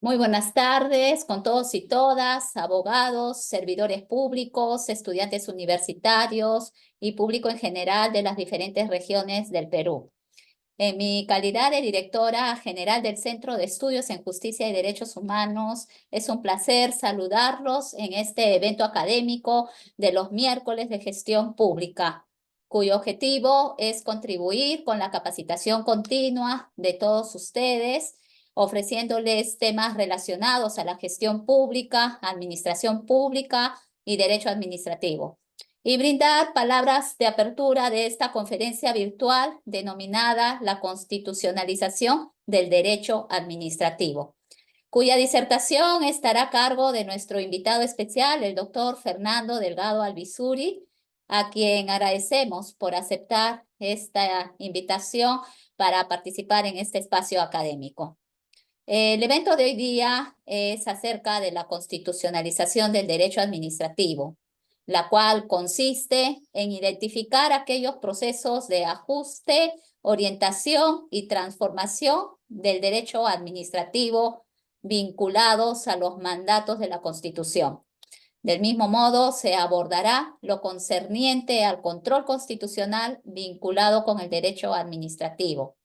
Muy buenas tardes con todos y todas, abogados, servidores públicos, estudiantes universitarios y público en general de las diferentes regiones del Perú. En mi calidad de directora general del Centro de Estudios en Justicia y Derechos Humanos, es un placer saludarlos en este evento académico de los miércoles de gestión pública, cuyo objetivo es contribuir con la capacitación continua de todos ustedes, ofreciéndoles temas relacionados a la gestión pública, administración pública y derecho administrativo, y brindar palabras de apertura de esta conferencia virtual denominada La Constitucionalización del Derecho Administrativo, cuya disertación estará a cargo de nuestro invitado especial, el doctor Fernando Delgado Alvisuri, a quien agradecemos por aceptar esta invitación para participar en este espacio académico. El evento de hoy día es acerca de la constitucionalización del derecho administrativo, la cual consiste en identificar aquellos procesos de ajuste, orientación y transformación del derecho administrativo vinculados a los mandatos de la Constitución. Del mismo modo, se abordará lo concerniente al control constitucional vinculado con el derecho administrativo.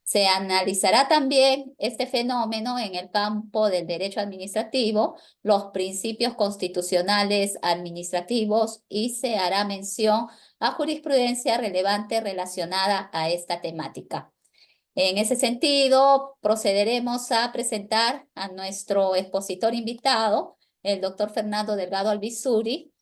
Se analizará también este fenómeno en el campo del derecho administrativo, los principios constitucionales administrativos, y se hará mención a jurisprudencia relevante relacionada a esta temática. En ese sentido, procederemos a presentar a nuestro expositor invitado, el doctor Fernando Delgado Alvisuri,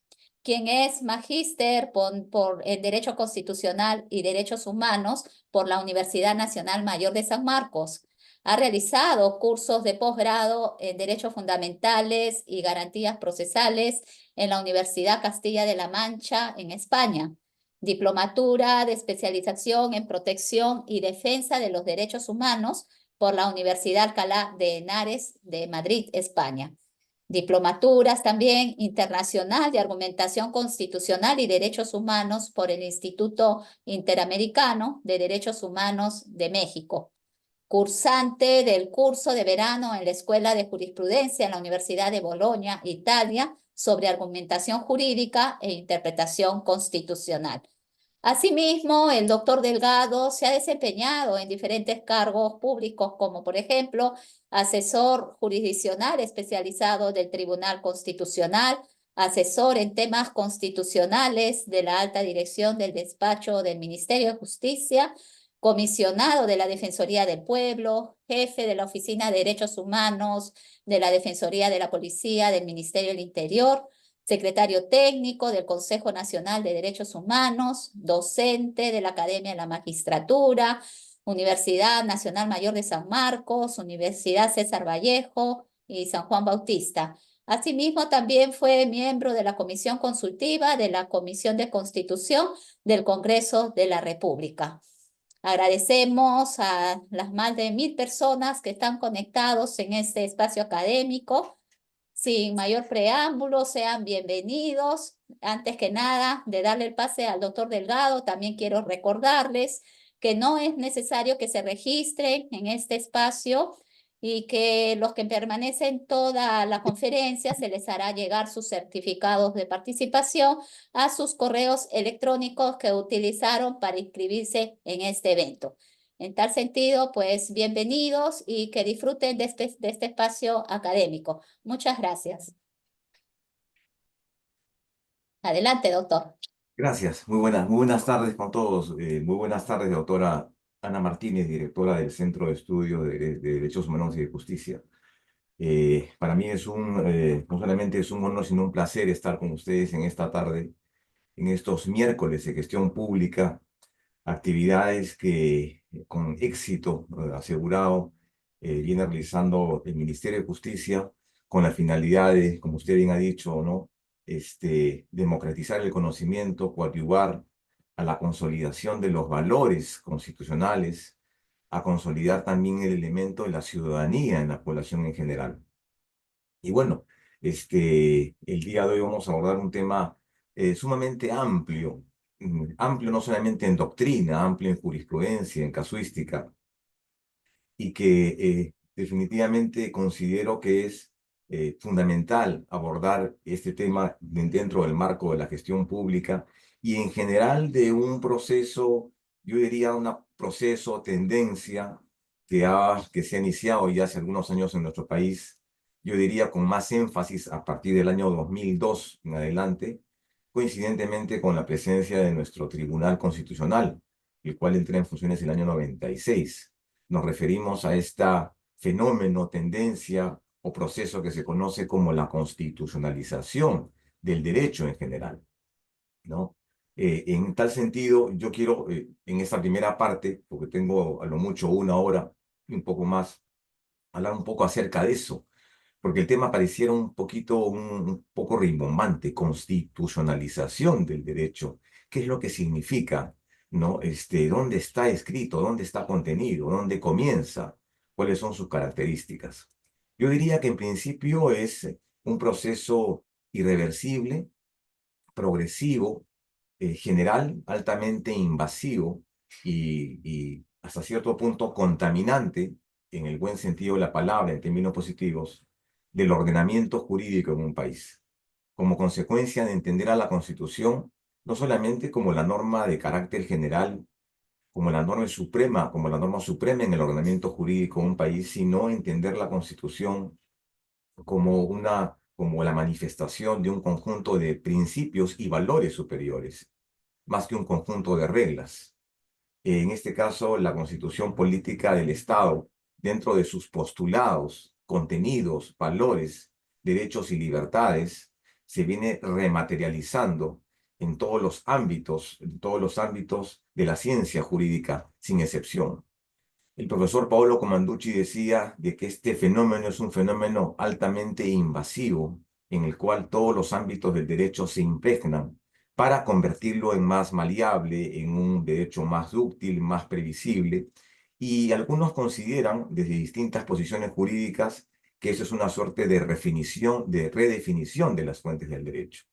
quien es magíster por el Derecho Constitucional y Derechos Humanos por la Universidad Nacional Mayor de San Marcos. Ha realizado cursos de posgrado en Derechos Fundamentales y Garantías Procesales en la Universidad Castilla de la Mancha, en España. Diplomatura de especialización en protección y defensa de los derechos humanos por la Universidad Alcalá de Henares de Madrid, España. Diplomaturas también internacional de argumentación constitucional y derechos humanos por el Instituto Interamericano de Derechos Humanos de México. Cursante del curso de verano en la Escuela de Jurisprudencia en la Universidad de Bolonia, Italia, sobre argumentación jurídica e interpretación constitucional. Asimismo, el doctor Delgado se ha desempeñado en diferentes cargos públicos, como por ejemplo, asesor jurisdiccional especializado del Tribunal Constitucional, asesor en temas constitucionales de la alta dirección del despacho del Ministerio de Justicia, comisionado de la Defensoría del Pueblo, jefe de la Oficina de Derechos Humanos de la Defensoría de la Policía del Ministerio del Interior, secretario técnico del Consejo Nacional de Derechos Humanos, docente de la Academia de la Magistratura, Universidad Nacional Mayor de San Marcos, Universidad César Vallejo y San Juan Bautista. Asimismo, también fue miembro de la Comisión Consultiva de la Comisión de Constitución del Congreso de la República. Agradecemos a las más de 1000 personas que están conectados en este espacio académico. Sin mayor preámbulo, sean bienvenidos. Antes que nada, de darle el pase al doctor Delgado, también quiero recordarles que no es necesario que se registren en este espacio y que los que permanecen toda la conferencia se les hará llegar sus certificados de participación a sus correos electrónicos que utilizaron para inscribirse en este evento. En tal sentido, pues bienvenidos y que disfruten de este espacio académico. Muchas gracias. Adelante, doctor. Gracias, muy buenas tardes con todos. Muy buenas tardes, doctora Ana Martínez, directora del Centro de Estudios de Derechos Humanos y de Justicia. Para mí no solamente es un honor, sino un placer estar con ustedes en esta tarde, en estos miércoles de gestión pública, actividades que con éxito asegurado viene realizando el Ministerio de Justicia con la finalidad de, como usted bien ha dicho, ¿no? Democratizar el conocimiento, coadyuvar a la consolidación de los valores constitucionales, a consolidar también el elemento de la ciudadanía en la población en general. Y bueno, el día de hoy vamos a abordar un tema sumamente amplio, amplio no solamente en doctrina, amplio en jurisprudencia, en casuística, y que definitivamente considero que es fundamental abordar este tema dentro del marco de la gestión pública y en general de un proceso, yo diría un proceso, tendencia que se ha iniciado ya hace algunos años en nuestro país, yo diría con más énfasis a partir del año 2002 en adelante, coincidentemente con la presencia de nuestro Tribunal Constitucional, el cual entra en funciones el año 96. Nos referimos a esta fenómeno, tendencia o proceso que se conoce como la constitucionalización del derecho en general, ¿no? En tal sentido, yo quiero, en esta primera parte, porque tengo a lo mucho una hora y un poco más, hablar un poco acerca de eso, porque el tema pareciera un poco rimbombante, constitucionalización del derecho. ¿Qué es lo que significa? ¿No? ¿Dónde está escrito? ¿Dónde está contenido? ¿Dónde comienza? ¿Cuáles son sus características? Yo diría que en principio es un proceso irreversible, progresivo, general, altamente invasivo y hasta cierto punto contaminante, en el buen sentido de la palabra, en términos positivos, del ordenamiento jurídico en un país, como consecuencia de entender a la Constitución no solamente como la norma de carácter general, como la norma suprema en el ordenamiento jurídico de un país, sino entender la Constitución como la manifestación de un conjunto de principios y valores superiores, más que un conjunto de reglas. En este caso, la constitución política del Estado, dentro de sus postulados, contenidos, valores, derechos y libertades, se viene rematerializando en todos los ámbitos de la ciencia jurídica, sin excepción. El profesor Paolo Comanducci decía de que este fenómeno es un fenómeno altamente invasivo, en el cual todos los ámbitos del derecho se impregnan para convertirlo en más maleable, en un derecho más dúctil, más previsible. Y algunos consideran, desde distintas posiciones jurídicas, que eso es una suerte de redefinición de las fuentes del derecho.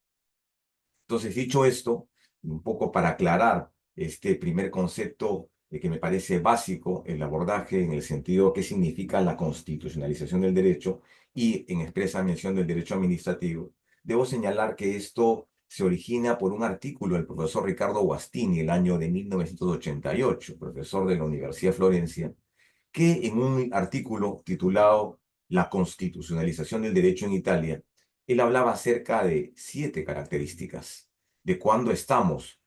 Entonces, dicho esto, un poco para aclarar este primer concepto que me parece básico, el abordaje en el sentido de qué significa la constitucionalización del derecho y en expresa mención del derecho administrativo, debo señalar que esto se origina por un artículo del profesor Ricardo Guastini, el año de 1988, profesor de la Universidad de Florencia, que en un artículo titulado La constitucionalización del derecho en Italia, él hablaba acerca de 7 características de cuándo estamos,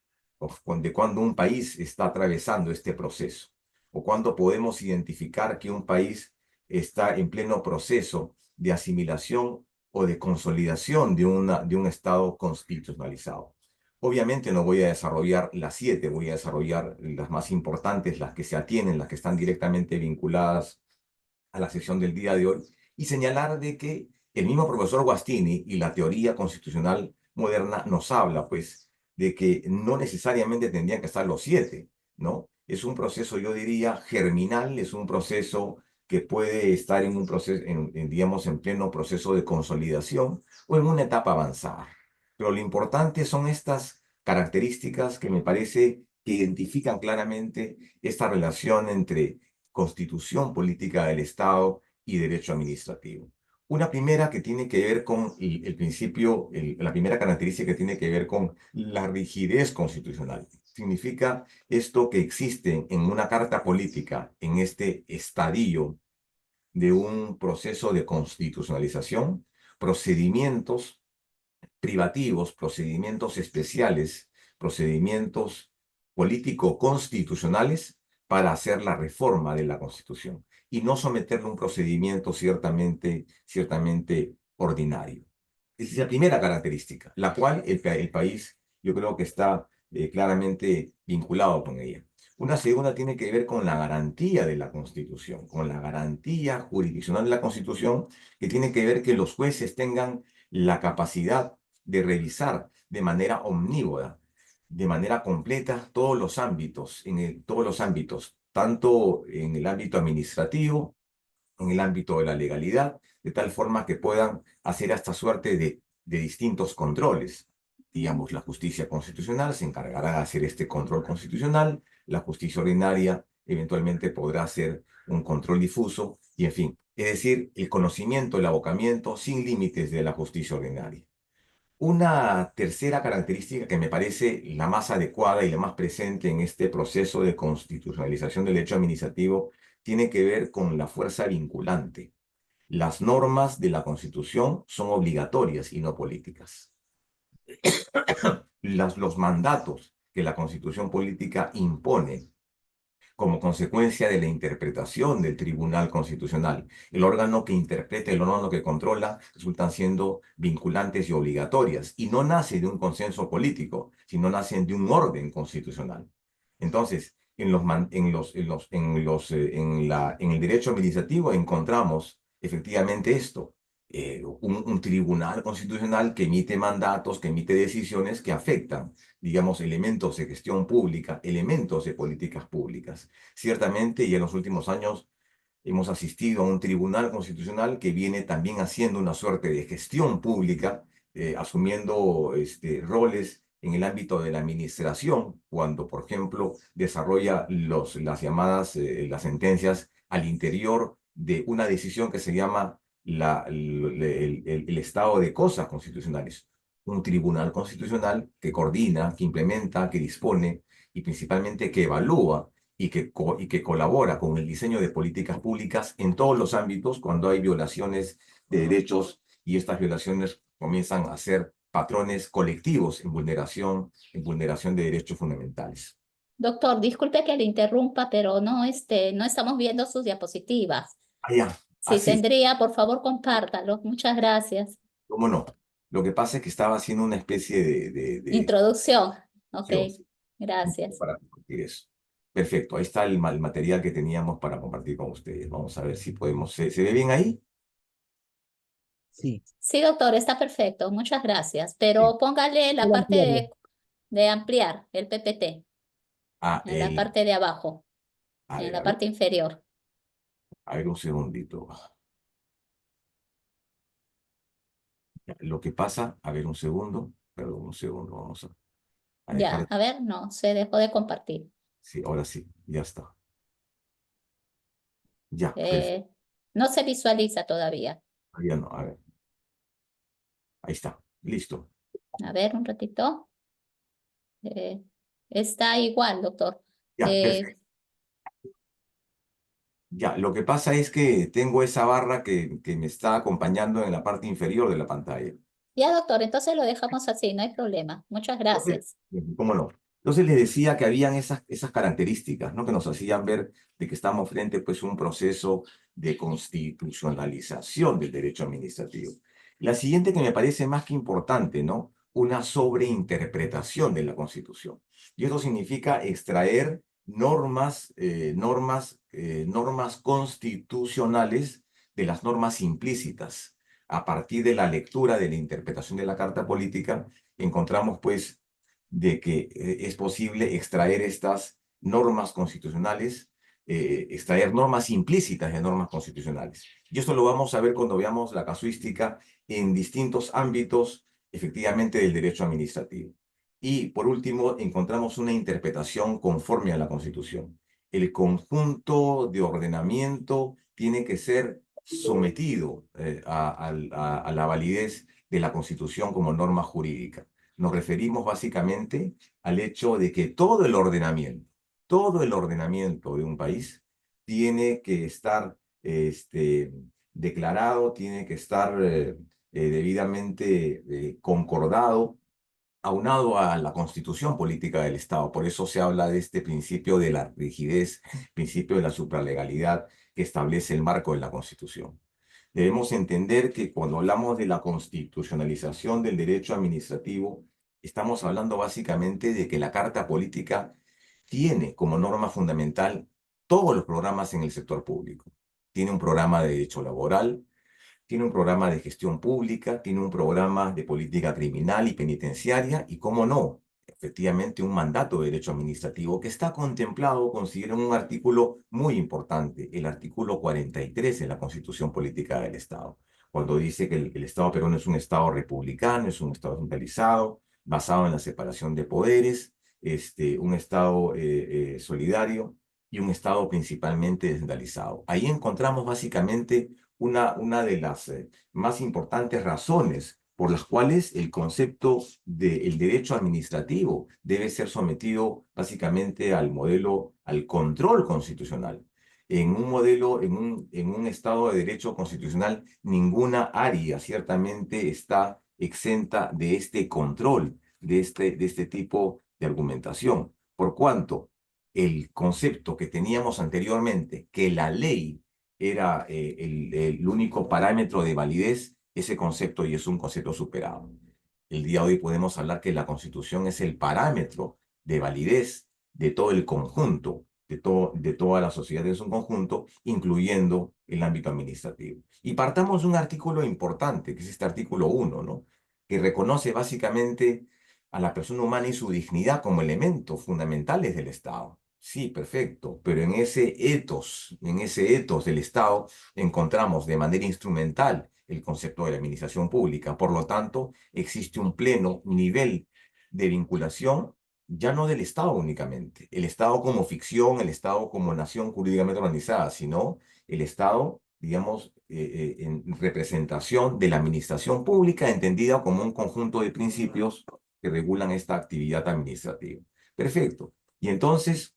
de cuándo un país está atravesando este proceso, o cuándo podemos identificar que un país está en pleno proceso de asimilación o de consolidación de un Estado constitucionalizado. Obviamente no voy a desarrollar las 7, voy a desarrollar las más importantes, las que se atienen, las que están directamente vinculadas a la sesión del día de hoy, y señalar de que el mismo profesor Guastini y la teoría constitucional moderna nos habla, pues, de que no necesariamente tendrían que estar los 7, ¿no? Es un proceso, yo diría, germinal, es un proceso que puede estar en un proceso, digamos, en pleno proceso de consolidación o en una etapa avanzada. Pero lo importante son estas características que me parece que identifican claramente esta relación entre constitución política del Estado y derecho administrativo. Una primera que tiene que ver con el principio, la primera característica que tiene que ver con la rigidez constitucional. Significa esto que existe en una carta política, en este estadio de un proceso de constitucionalización, procedimientos privativos, procedimientos especiales, procedimientos político-constitucionales para hacer la reforma de la Constitución y no someterlo a un procedimiento ciertamente ordinario. Esa es la primera característica, la cual el país yo creo que está claramente vinculado con ella. Una segunda tiene que ver con la garantía de la Constitución, con la garantía jurisdiccional de la Constitución, que tiene que ver que los jueces tengan la capacidad de revisar de manera omnívoda, de manera completa, todos los ámbitos, todos los ámbitos, tanto en el ámbito administrativo, en el ámbito de la legalidad, de tal forma que puedan hacer esta suerte de distintos controles. Digamos, la justicia constitucional se encargará de hacer este control constitucional, la justicia ordinaria eventualmente podrá ser un control difuso, y en fin, es decir, el conocimiento, el abocamiento sin límites de la justicia ordinaria. Una tercera característica que me parece la más adecuada y la más presente en este proceso de constitucionalización del derecho administrativo tiene que ver con la fuerza vinculante. Las normas de la Constitución son obligatorias y no políticas. Los mandatos que la Constitución política impone como consecuencia de la interpretación del Tribunal Constitucional. El órgano que interpreta, el órgano que controla, resultan siendo vinculantes y obligatorias, y no nacen de un consenso político, sino nacen de un orden constitucional. Entonces, en el derecho administrativo encontramos efectivamente esto, un tribunal constitucional que emite mandatos, que emite decisiones que afectan, digamos, elementos de gestión pública, elementos de políticas públicas. Ciertamente, y en los últimos años hemos asistido a un tribunal constitucional que viene también haciendo una suerte de gestión pública, asumiendo roles en el ámbito de la administración, cuando, por ejemplo, desarrolla las llamadas, las sentencias al interior de una decisión que se llama el estado de cosas constitucionales. Un tribunal constitucional que coordina, que implementa, que dispone y principalmente que evalúa y que colabora con el diseño de políticas públicas en todos los ámbitos cuando hay violaciones de derechos, y estas violaciones comienzan a ser patrones colectivos en vulneración de derechos fundamentales. Doctor, disculpe que le interrumpa, pero no, no estamos viendo sus diapositivas. Ya, Si así, tendría, por favor, compártalo. Muchas gracias. cómo no. Lo que pasa es que estaba haciendo una especie de Introducción. Ok, introducción gracias. para compartir eso. Perfecto, ahí está el material que teníamos para compartir con ustedes. Vamos a ver si podemos. ¿Se ve bien ahí? Sí, Sí, doctor, está perfecto. Muchas gracias. Bien. Pero póngale la puedo parte ampliarlo. de ampliar el PPT Ah, en la parte de abajo, a en ver, la parte inferior. a ver un segundito. Lo que pasa, a ver un segundo, perdón, un segundo, vamos a Ya, dejar. a ver, no, se dejó de compartir. Sí, ahora sí, ya está. Ya, perfecto. Eh, no se visualiza todavía. Ya no, a ver, ahí está, listo. A ver, un ratito. Eh, está igual, doctor. Ya, perfecto. Ya, lo que pasa es que tengo esa barra que me está acompañando en la parte inferior de la pantalla. Ya, doctor, entonces lo dejamos así, no hay problema. Muchas Entonces, gracias. ¿cómo no? Entonces les decía que habían esas características, ¿no? Que nos hacían ver de que estamos frente, pues, a un proceso de constitucionalización del derecho administrativo. La siguiente que me parece más que importante, ¿no? Una sobreinterpretación de la Constitución. Y eso significa extraer normas constitucionales de las normas implícitas. A partir de la lectura, de la interpretación de la Carta Política, encontramos, pues, de que es posible extraer estas normas constitucionales, extraer normas implícitas de normas constitucionales. Y esto lo vamos a ver cuando veamos la casuística en distintos ámbitos, efectivamente, del derecho administrativo. Y, por último, encontramos una interpretación conforme a la Constitución. El conjunto de ordenamiento tiene que ser sometido a la validez de la Constitución como norma jurídica. Nos referimos básicamente al hecho de que todo el ordenamiento de un país tiene que estar declarado, tiene que estar debidamente concordado, aunado a la constitución política del Estado. Por eso se habla de este principio de la rigidez, principio de la supralegalidad que establece el marco de la Constitución. Debemos entender que cuando hablamos de la constitucionalización del derecho administrativo, estamos hablando básicamente de que la Carta Política tiene como norma fundamental todos los programas en el sector público. Tiene un programa de derecho laboral, tiene un programa de gestión pública, tiene un programa de política criminal y penitenciaria y, cómo no, efectivamente un mandato de derecho administrativo que está contemplado, considero, un artículo muy importante, el artículo 43 de la Constitución Política del Estado, cuando dice que el Estado peruano es un Estado republicano, es un Estado centralizado, basado en la separación de poderes, un Estado solidario y un Estado principalmente descentralizado. Ahí encontramos básicamente una de las más importantes razones por las cuales el concepto del derecho administrativo debe ser sometido básicamente al modelo, al control constitucional. En un modelo, en un Estado de derecho constitucional, ninguna área ciertamente está exenta de este control, de este tipo de argumentación. Por cuanto el concepto que teníamos anteriormente, que la ley era el único parámetro de validez, ese concepto ya es un concepto superado. El día de hoy podemos hablar que la Constitución es el parámetro de validez de todo el conjunto, de toda la sociedad en su conjunto, incluyendo el ámbito administrativo. Y partamos de un artículo importante, que es este artículo 1, ¿no? Que reconoce básicamente a la persona humana y su dignidad como elementos fundamentales del Estado. Sí, perfecto, pero en ese etos del Estado, encontramos de manera instrumental el concepto de la administración pública. Por lo tanto, existe un pleno nivel de vinculación, ya no del Estado únicamente, el Estado como ficción, el Estado como nación jurídicamente organizada, sino el Estado, digamos, en representación de la administración pública, entendida como un conjunto de principios que regulan esta actividad administrativa. Perfecto. Y entonces,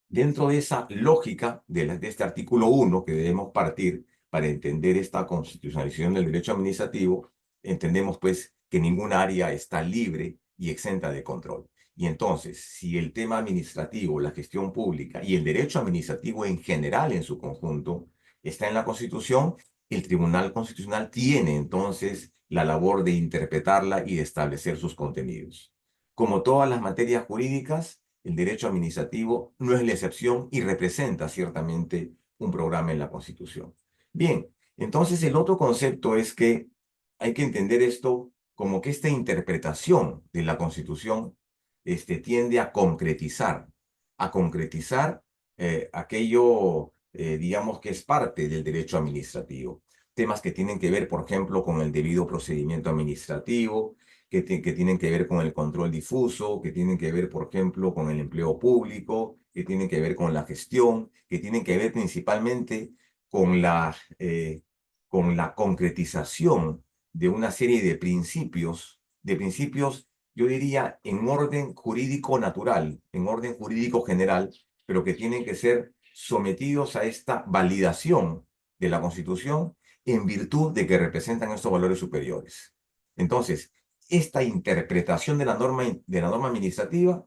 dentro de esa lógica de este artículo 1 que debemos partir para entender esta constitucionalización del derecho administrativo, entendemos pues que ninguna área está libre y exenta de control. Y entonces, si el tema administrativo, la gestión pública y el derecho administrativo en general en su conjunto está en la Constitución, el Tribunal Constitucional tiene entonces la labor de interpretarla y de establecer sus contenidos. Como todas las materias jurídicas, el derecho administrativo no es la excepción y representa ciertamente un programa en la Constitución. Bien, entonces el otro concepto es que hay que entender esto como que esta interpretación de la Constitución tiende a concretizar aquello, digamos, que es parte del derecho administrativo. Temas que tienen que ver, por ejemplo, con el debido procedimiento administrativo, que tienen que ver con el control difuso, que tienen que ver, por ejemplo, con el empleo público, que tienen que ver con la gestión, que tienen que ver principalmente con la concretización de una serie de principios, yo diría, en orden jurídico natural, en orden jurídico general, pero que tienen que ser sometidos a esta validación de la Constitución en virtud de que representan estos valores superiores. Entonces, esta interpretación de la norma administrativa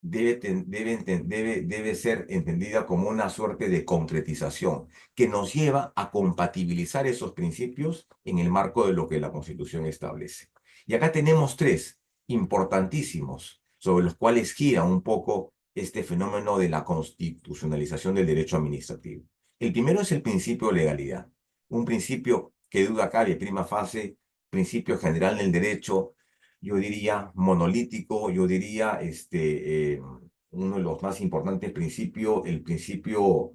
debe ser entendida como una suerte de concretización que nos lleva a compatibilizar esos principios en el marco de lo que la Constitución establece. Y acá tenemos tres importantísimos sobre los cuales gira un poco este fenómeno de la constitucionalización del derecho administrativo. El primero es el principio de legalidad, un principio que duda cabe, prima facie, principio general del derecho, yo diría monolítico, yo diría uno de los más importantes principios, el principio,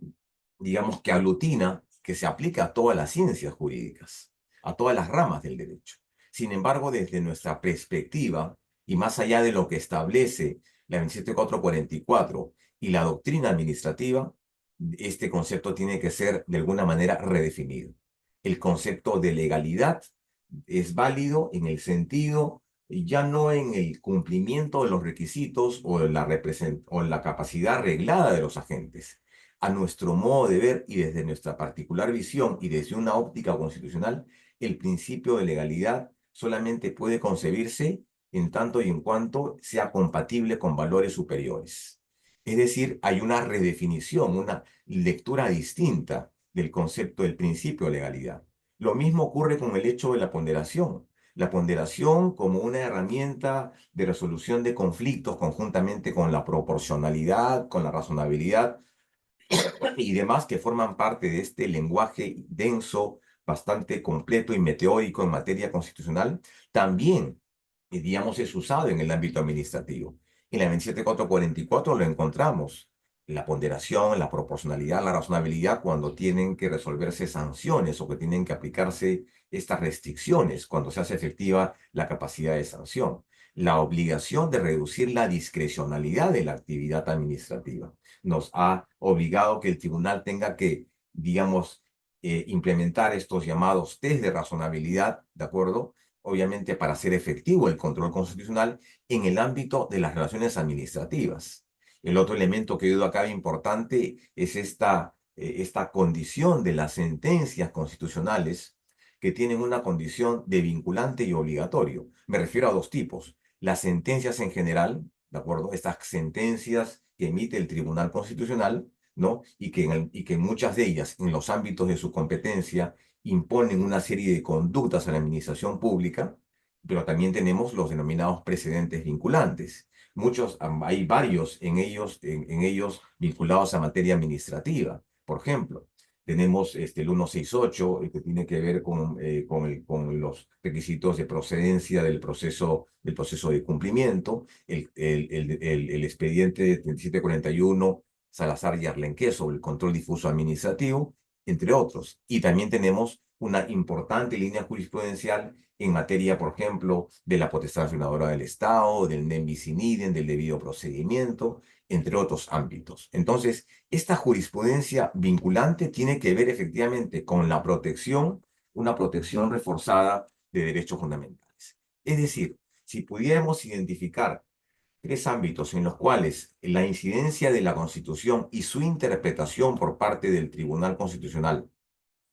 digamos, que aglutina, que se aplica a todas las ciencias jurídicas, a todas las ramas del derecho. Sin embargo, desde nuestra perspectiva, y más allá de lo que establece la 27444 y la doctrina administrativa, este concepto tiene que ser de alguna manera redefinido. El concepto de legalidad es válido en el sentido, ya no en el cumplimiento de los requisitos o la capacidad reglada de los agentes. A nuestro modo de ver y desde nuestra particular visión y desde una óptica constitucional, el principio de legalidad solamente puede concebirse en tanto y en cuanto sea compatible con valores superiores. Es decir, hay una redefinición, una lectura distinta del concepto del principio de legalidad. Lo mismo ocurre con el hecho de la ponderación. La ponderación como una herramienta de resolución de conflictos conjuntamente con la proporcionalidad, con la razonabilidad y demás que forman parte de este lenguaje denso, bastante completo y meteórico en materia constitucional, también, digamos, es usado en el ámbito administrativo. En la 27444 lo encontramos, la ponderación, la proporcionalidad, la razonabilidad cuando tienen que resolverse sanciones o que tienen que aplicarse estas restricciones cuando se hace efectiva la capacidad de sanción. la obligación de reducir la discrecionalidad de la actividad administrativa. Nos ha obligado que el tribunal tenga que, digamos, implementar estos llamados test de razonabilidad, ¿de acuerdo? Obviamente para hacer efectivo el control constitucional en el ámbito de las relaciones administrativas. El otro elemento que yo digo acá importante es esta condición de las sentencias constitucionales que tienen una condición de vinculante y obligatorio. Me refiero a dos tipos. Las sentencias en general, ¿de acuerdo? Estas sentencias que emite el Tribunal Constitucional, ¿no? Y que muchas de ellas, en los ámbitos de su competencia, imponen una serie de conductas a la administración pública, pero también tenemos los denominados precedentes vinculantes. Hay varios en ellos vinculados a materia administrativa. Por ejemplo, tenemos el 168, que tiene que ver con los requisitos de procedencia del proceso de cumplimiento, el expediente 3741 Salazar y Arlenque sobre el control difuso administrativo, entre otros. Y también tenemos una importante línea jurisprudencial en materia, por ejemplo, de la potestad sancionadora del Estado, del nem bis in idem, del debido procedimiento, entre otros ámbitos. Entonces, esta jurisprudencia vinculante tiene que ver efectivamente con la protección, una protección reforzada de derechos fundamentales. Es decir, si pudiéramos identificar tres ámbitos en los cuales la incidencia de la Constitución y su interpretación por parte del Tribunal Constitucional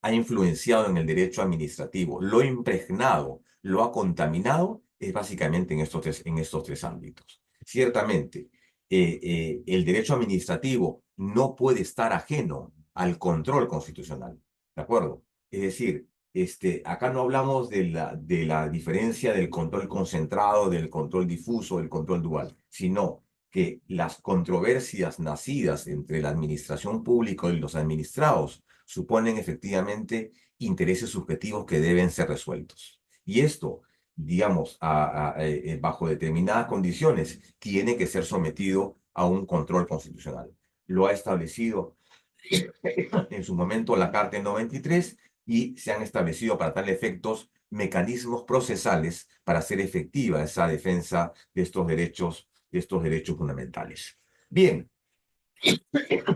ha influenciado en el derecho administrativo, lo ha impregnado, lo ha contaminado, es básicamente en estos tres ámbitos. Ciertamente, el derecho administrativo no puede estar ajeno al control constitucional, ¿de acuerdo? Es decir, acá no hablamos de la diferencia del control concentrado, del control difuso, del control dual, sino que las controversias nacidas entre la administración pública y los administrados suponen efectivamente intereses subjetivos que deben ser resueltos. Y esto, digamos, bajo determinadas condiciones, tiene que ser sometido a un control constitucional. Lo ha establecido en su momento la Carta 93 y se han establecido para tal efectos mecanismos procesales para hacer efectiva esa defensa de estos derechos fundamentales. Bien,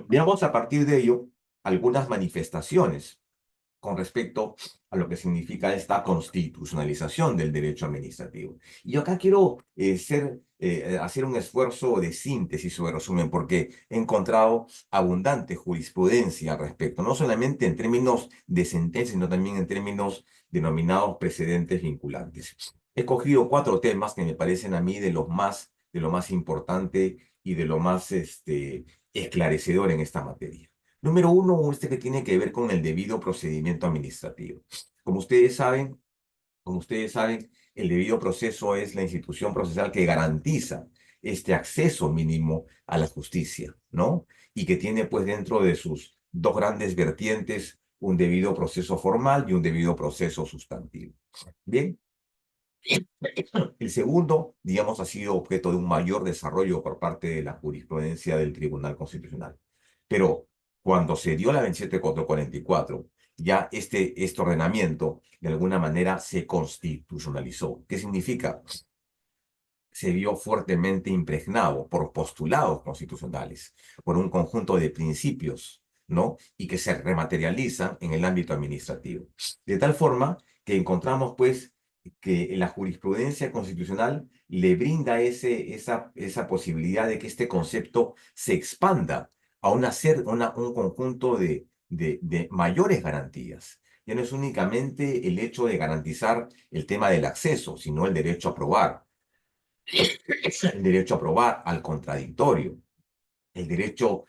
veamos a partir de ello algunas manifestaciones con respecto a lo que significa esta constitucionalización del derecho administrativo. Y yo acá quiero hacer un esfuerzo de síntesis o de resumen, porque he encontrado abundante jurisprudencia al respecto, no solamente en términos de sentencia, sino también en términos denominados precedentes vinculantes. He cogido 4 temas que me parecen a mí de lo más importante y de lo más esclarecedor en esta materia. Número 1, que tiene que ver con el debido procedimiento administrativo. Como ustedes saben, el debido proceso es la institución procesal que garantiza este acceso mínimo a la justicia, ¿no? Y que tiene pues dentro de sus dos grandes vertientes un debido proceso formal y un debido proceso sustantivo. Bien. El segundo, digamos, ha sido objeto de un mayor desarrollo por parte de la jurisprudencia del Tribunal Constitucional. Pero cuando se dio la 27444, ya este ordenamiento de alguna manera se constitucionalizó. ¿Qué significa? Se vio fuertemente impregnado por postulados constitucionales, por un conjunto de principios, ¿no? Y que se rematerializan en el ámbito administrativo. De tal forma que encontramos, pues, que la jurisprudencia constitucional le brinda esa posibilidad de que este concepto se expanda a un conjunto de mayores garantías. Ya no es únicamente el hecho de garantizar el tema del acceso, sino el derecho a probar, el derecho a probar al contradictorio, el derecho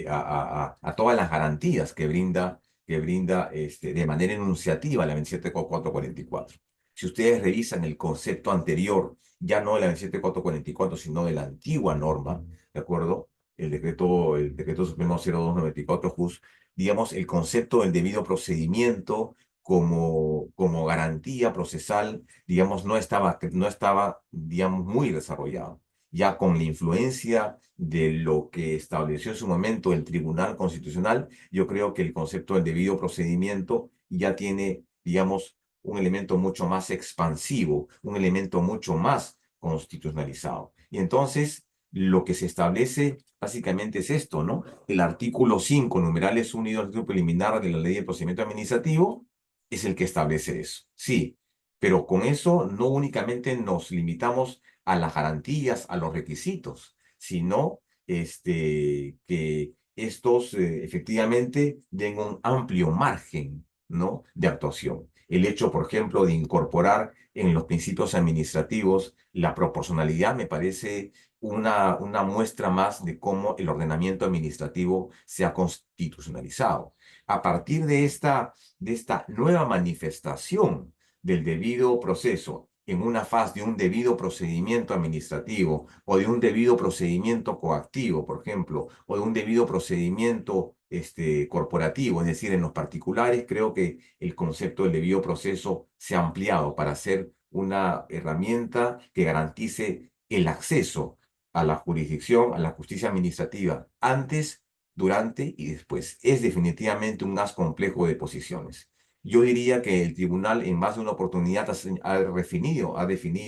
a todas las garantías que brinda de manera enunciativa la 27444. Si ustedes revisan el concepto anterior, ya no de la 27444, sino de la antigua norma, ¿de acuerdo? El decreto supremo 0294 JUS, digamos, el concepto del debido procedimiento como garantía procesal, digamos, no estaba, digamos, muy desarrollado. Ya con la influencia de lo que estableció en su momento el Tribunal Constitucional, yo creo que el concepto del debido procedimiento ya tiene, digamos, un elemento mucho más expansivo, un elemento mucho más constitucionalizado. Y entonces, lo que se establece básicamente es esto, ¿no? El artículo 5, numerales 1 y 2 del título preliminar de la Ley de Procedimiento Administrativo, es el que establece eso. Sí, pero con eso no únicamente nos limitamos a las garantías, a los requisitos, sino que estos efectivamente den un amplio margen, ¿no?, de actuación. El hecho, por ejemplo, de incorporar en los principios administrativos la proporcionalidad me parece una muestra más de cómo el ordenamiento administrativo se ha constitucionalizado. A partir de esta nueva manifestación del debido proceso en una faz de un debido procedimiento administrativo o de un debido procedimiento coactivo, por ejemplo, o de un debido procedimiento corporativo, es decir, en los particulares, creo que el concepto del debido proceso se ha ampliado para ser una herramienta que garantice el acceso a la jurisdicción, a la justicia administrativa, antes, durante y después. Es definitivamente un más complejo de posiciones. Yo diría que el tribunal en más de una oportunidad ha definido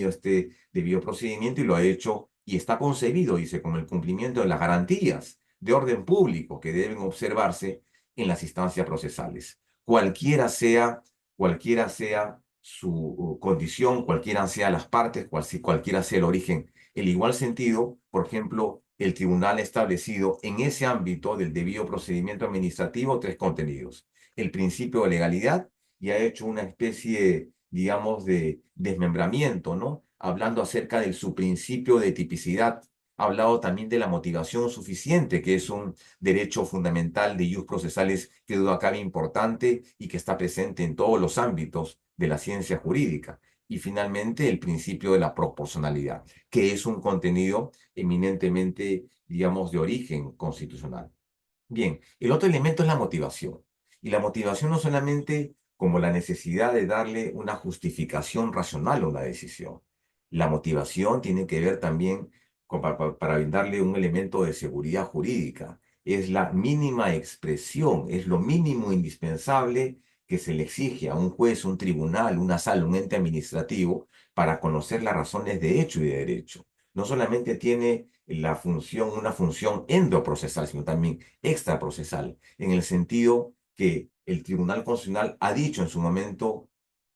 este debido procedimiento y lo ha hecho y está concebido, dice, con el cumplimiento de las garantías de orden público que deben observarse en las instancias procesales. Cualquiera sea su condición, cualquiera sean las partes, cualquiera sea el origen. En igual sentido, por ejemplo, el tribunal ha establecido en ese ámbito del debido procedimiento administrativo 3 contenidos: el principio de legalidad, y ha hecho una especie, digamos, de desmembramiento, ¿no? Hablando acerca de su principio de tipicidad. Ha hablado también de la motivación suficiente, que es un derecho fundamental de ius procesales que duda cabe importante y que está presente en todos los ámbitos de la ciencia jurídica. Y finalmente, el principio de la proporcionalidad, que es un contenido eminentemente, digamos, de origen constitucional. Bien, el otro elemento es la motivación. Y la motivación no solamente como la necesidad de darle una justificación racional a una decisión. La motivación tiene que ver también para brindarle un elemento de seguridad jurídica. Es la mínima expresión, es lo mínimo indispensable que se le exige a un juez, un tribunal, una sala, un ente administrativo para conocer las razones de hecho y de derecho. No solamente tiene una función endoprocesal, sino también extraprocesal, en el sentido que el Tribunal Constitucional ha dicho en su momento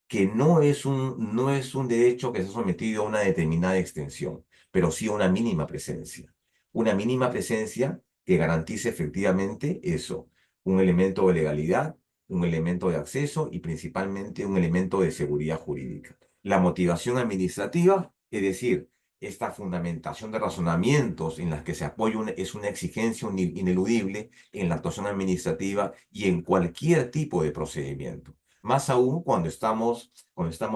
que no es un derecho que se ha sometido a una determinada extensión, pero sí a una mínima presencia. Una mínima presencia que garantice efectivamente eso, un elemento de legalidad, un elemento de acceso y principalmente un elemento de seguridad jurídica. La motivación administrativa, es decir, esta fundamentación de razonamientos en las que se apoya es una exigencia ineludible en la actuación administrativa y en cualquier tipo de procedimiento. Más aún cuando estamos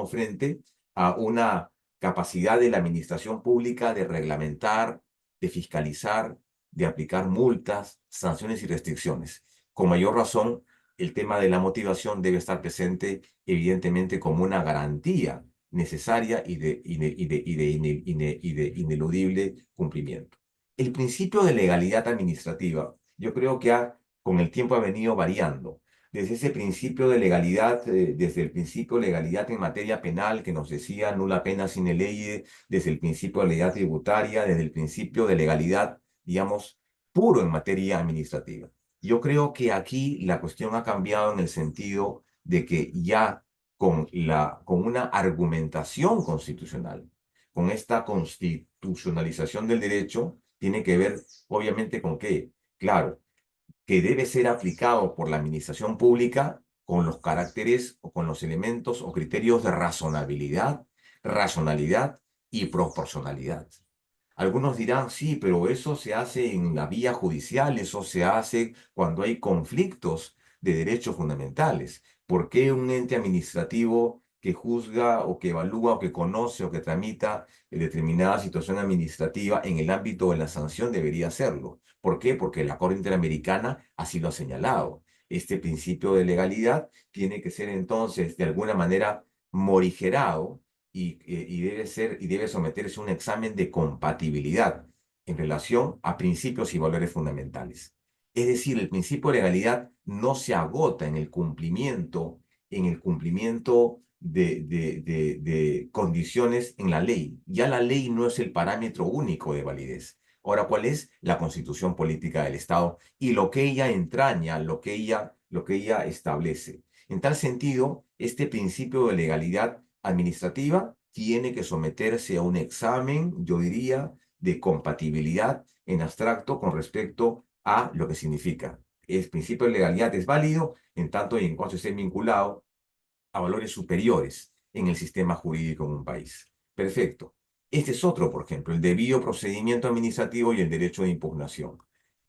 frente a una capacidad de la administración pública de reglamentar, de fiscalizar, de aplicar multas, sanciones y restricciones. Con mayor razón, el tema de la motivación debe estar presente, evidentemente, como una garantía necesaria y de ineludible cumplimiento. El principio de legalidad administrativa, yo creo que con el tiempo ha venido variando. Desde ese principio de legalidad, desde el principio de legalidad en materia penal que nos decía nula pena sine ley, desde el principio de legalidad tributaria, desde el principio de legalidad, digamos, puro en materia administrativa. Yo creo que aquí la cuestión ha cambiado en el sentido de que ya con una argumentación constitucional, con esta constitucionalización del derecho, tiene que ver obviamente con qué. Claro, que debe ser aplicado por la administración pública con los caracteres o con los elementos o criterios de razonabilidad, racionalidad y proporcionalidad. Algunos dirán, sí, pero eso se hace en la vía judicial, eso se hace cuando hay conflictos de derechos fundamentales. ¿Por qué un ente administrativo que juzga o que evalúa o que conoce o que tramita determinada situación administrativa en el ámbito de la sanción debería hacerlo? ¿Por qué? Porque la Corte Interamericana así lo ha señalado. Este principio de legalidad tiene que ser entonces de alguna manera morigerado y debe someterse a un examen de compatibilidad en relación a principios y valores fundamentales. Es decir, el principio de legalidad no se agota en el cumplimiento de condiciones en la ley. Ya la ley no es el parámetro único de validez. Ahora, ¿cuál es? La constitución política del Estado y lo que ella entraña, lo que ella establece. En tal sentido, este principio de legalidad administrativa tiene que someterse a un examen, yo diría, de compatibilidad en abstracto con respecto a lo que significa. El principio de legalidad es válido en tanto y en cuanto esté vinculado a valores superiores en el sistema jurídico en un país. Perfecto. Este es otro, por ejemplo, el debido procedimiento administrativo y el derecho de impugnación.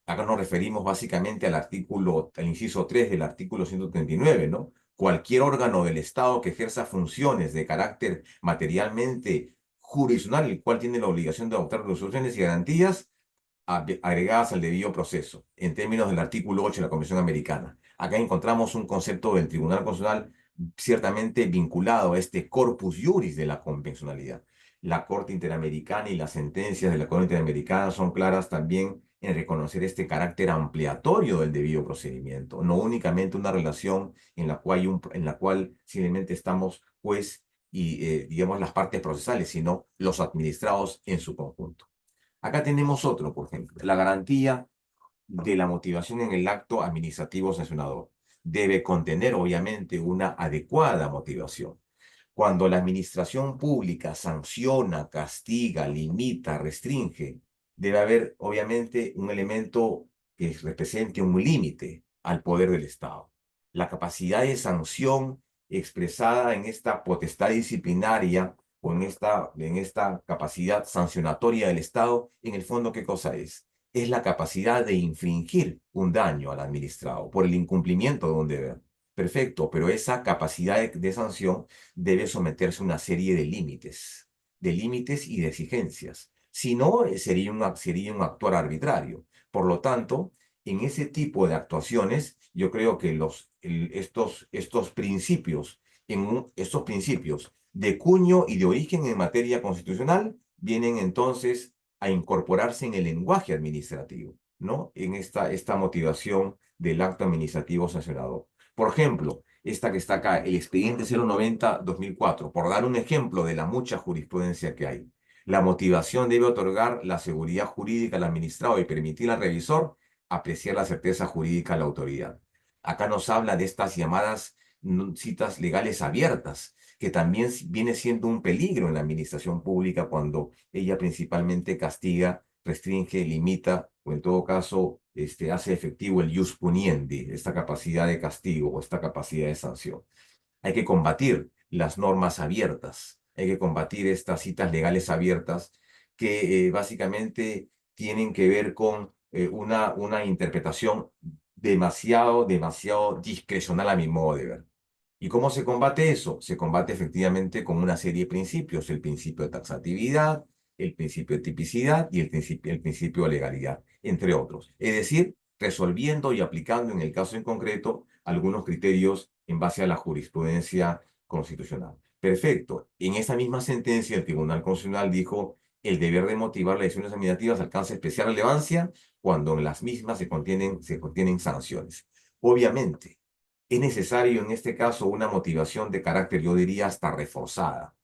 Acá nos referimos básicamente al inciso 3 del artículo 139, ¿no? Cualquier órgano del Estado que ejerza funciones de carácter materialmente jurisdiccional, el cual tiene la obligación de adoptar resoluciones y garantías agregadas al debido proceso, en términos del artículo 8 de la Convención Americana. Acá encontramos un concepto del Tribunal Constitucional ciertamente vinculado a este corpus juris de la convencionalidad. La Corte Interamericana y las sentencias de la Corte Interamericana son claras también en reconocer este carácter ampliatorio del debido procedimiento, no únicamente una relación en la cual simplemente estamos juez y, digamos, las partes procesales, sino los administrados en su conjunto. Acá tenemos otro, por ejemplo, la garantía de la motivación en el acto administrativo sancionador. Debe contener, obviamente, una adecuada motivación. Cuando la administración pública sanciona, castiga, limita, restringe, debe haber, obviamente, un elemento que represente un límite al poder del Estado. La capacidad de sanción expresada en esta potestad disciplinaria o en esta capacidad sancionatoria del Estado, en el fondo, ¿qué cosa es? Es la capacidad de infringir un daño al administrado por el incumplimiento de un deber. Perfecto, pero esa capacidad de sanción debe someterse a una serie de límites y de exigencias. Si no, sería un actuar arbitrario. Por lo tanto, en ese tipo de actuaciones, yo creo que estos principios, estos principios de cuño y de origen en materia constitucional, vienen entonces a incorporarse en el lenguaje administrativo, ¿no? En esta motivación del acto administrativo sancionador. Por ejemplo, esta que está acá, el expediente 090-2004, por dar un ejemplo de la mucha jurisprudencia que hay. La motivación debe otorgar la seguridad jurídica al administrado y permitir al revisor apreciar la certeza jurídica a la autoridad. Acá nos habla de estas llamadas citas legales abiertas, que también viene siendo un peligro en la administración pública cuando ella principalmente castiga, restringe, limita o en todo caso hace efectivo el ius puniendi, esta capacidad de castigo o esta capacidad de sanción. Hay que combatir las normas abiertas, hay que combatir estas citas legales abiertas que básicamente tienen que ver con una interpretación demasiado discrecional a mi modo de ver. ¿Y cómo se combate eso? Se combate efectivamente con una serie de principios, el principio de taxatividad, el principio de tipicidad y el principio de legalidad, entre otros. Es decir, resolviendo y aplicando en el caso en concreto algunos criterios en base a la jurisprudencia constitucional. Perfecto. En esa misma sentencia, el Tribunal Constitucional dijo el deber de motivar las decisiones administrativas alcanza especial relevancia cuando en las mismas se contienen sanciones. Obviamente, es necesario en este caso una motivación de carácter, yo diría, hasta reforzada.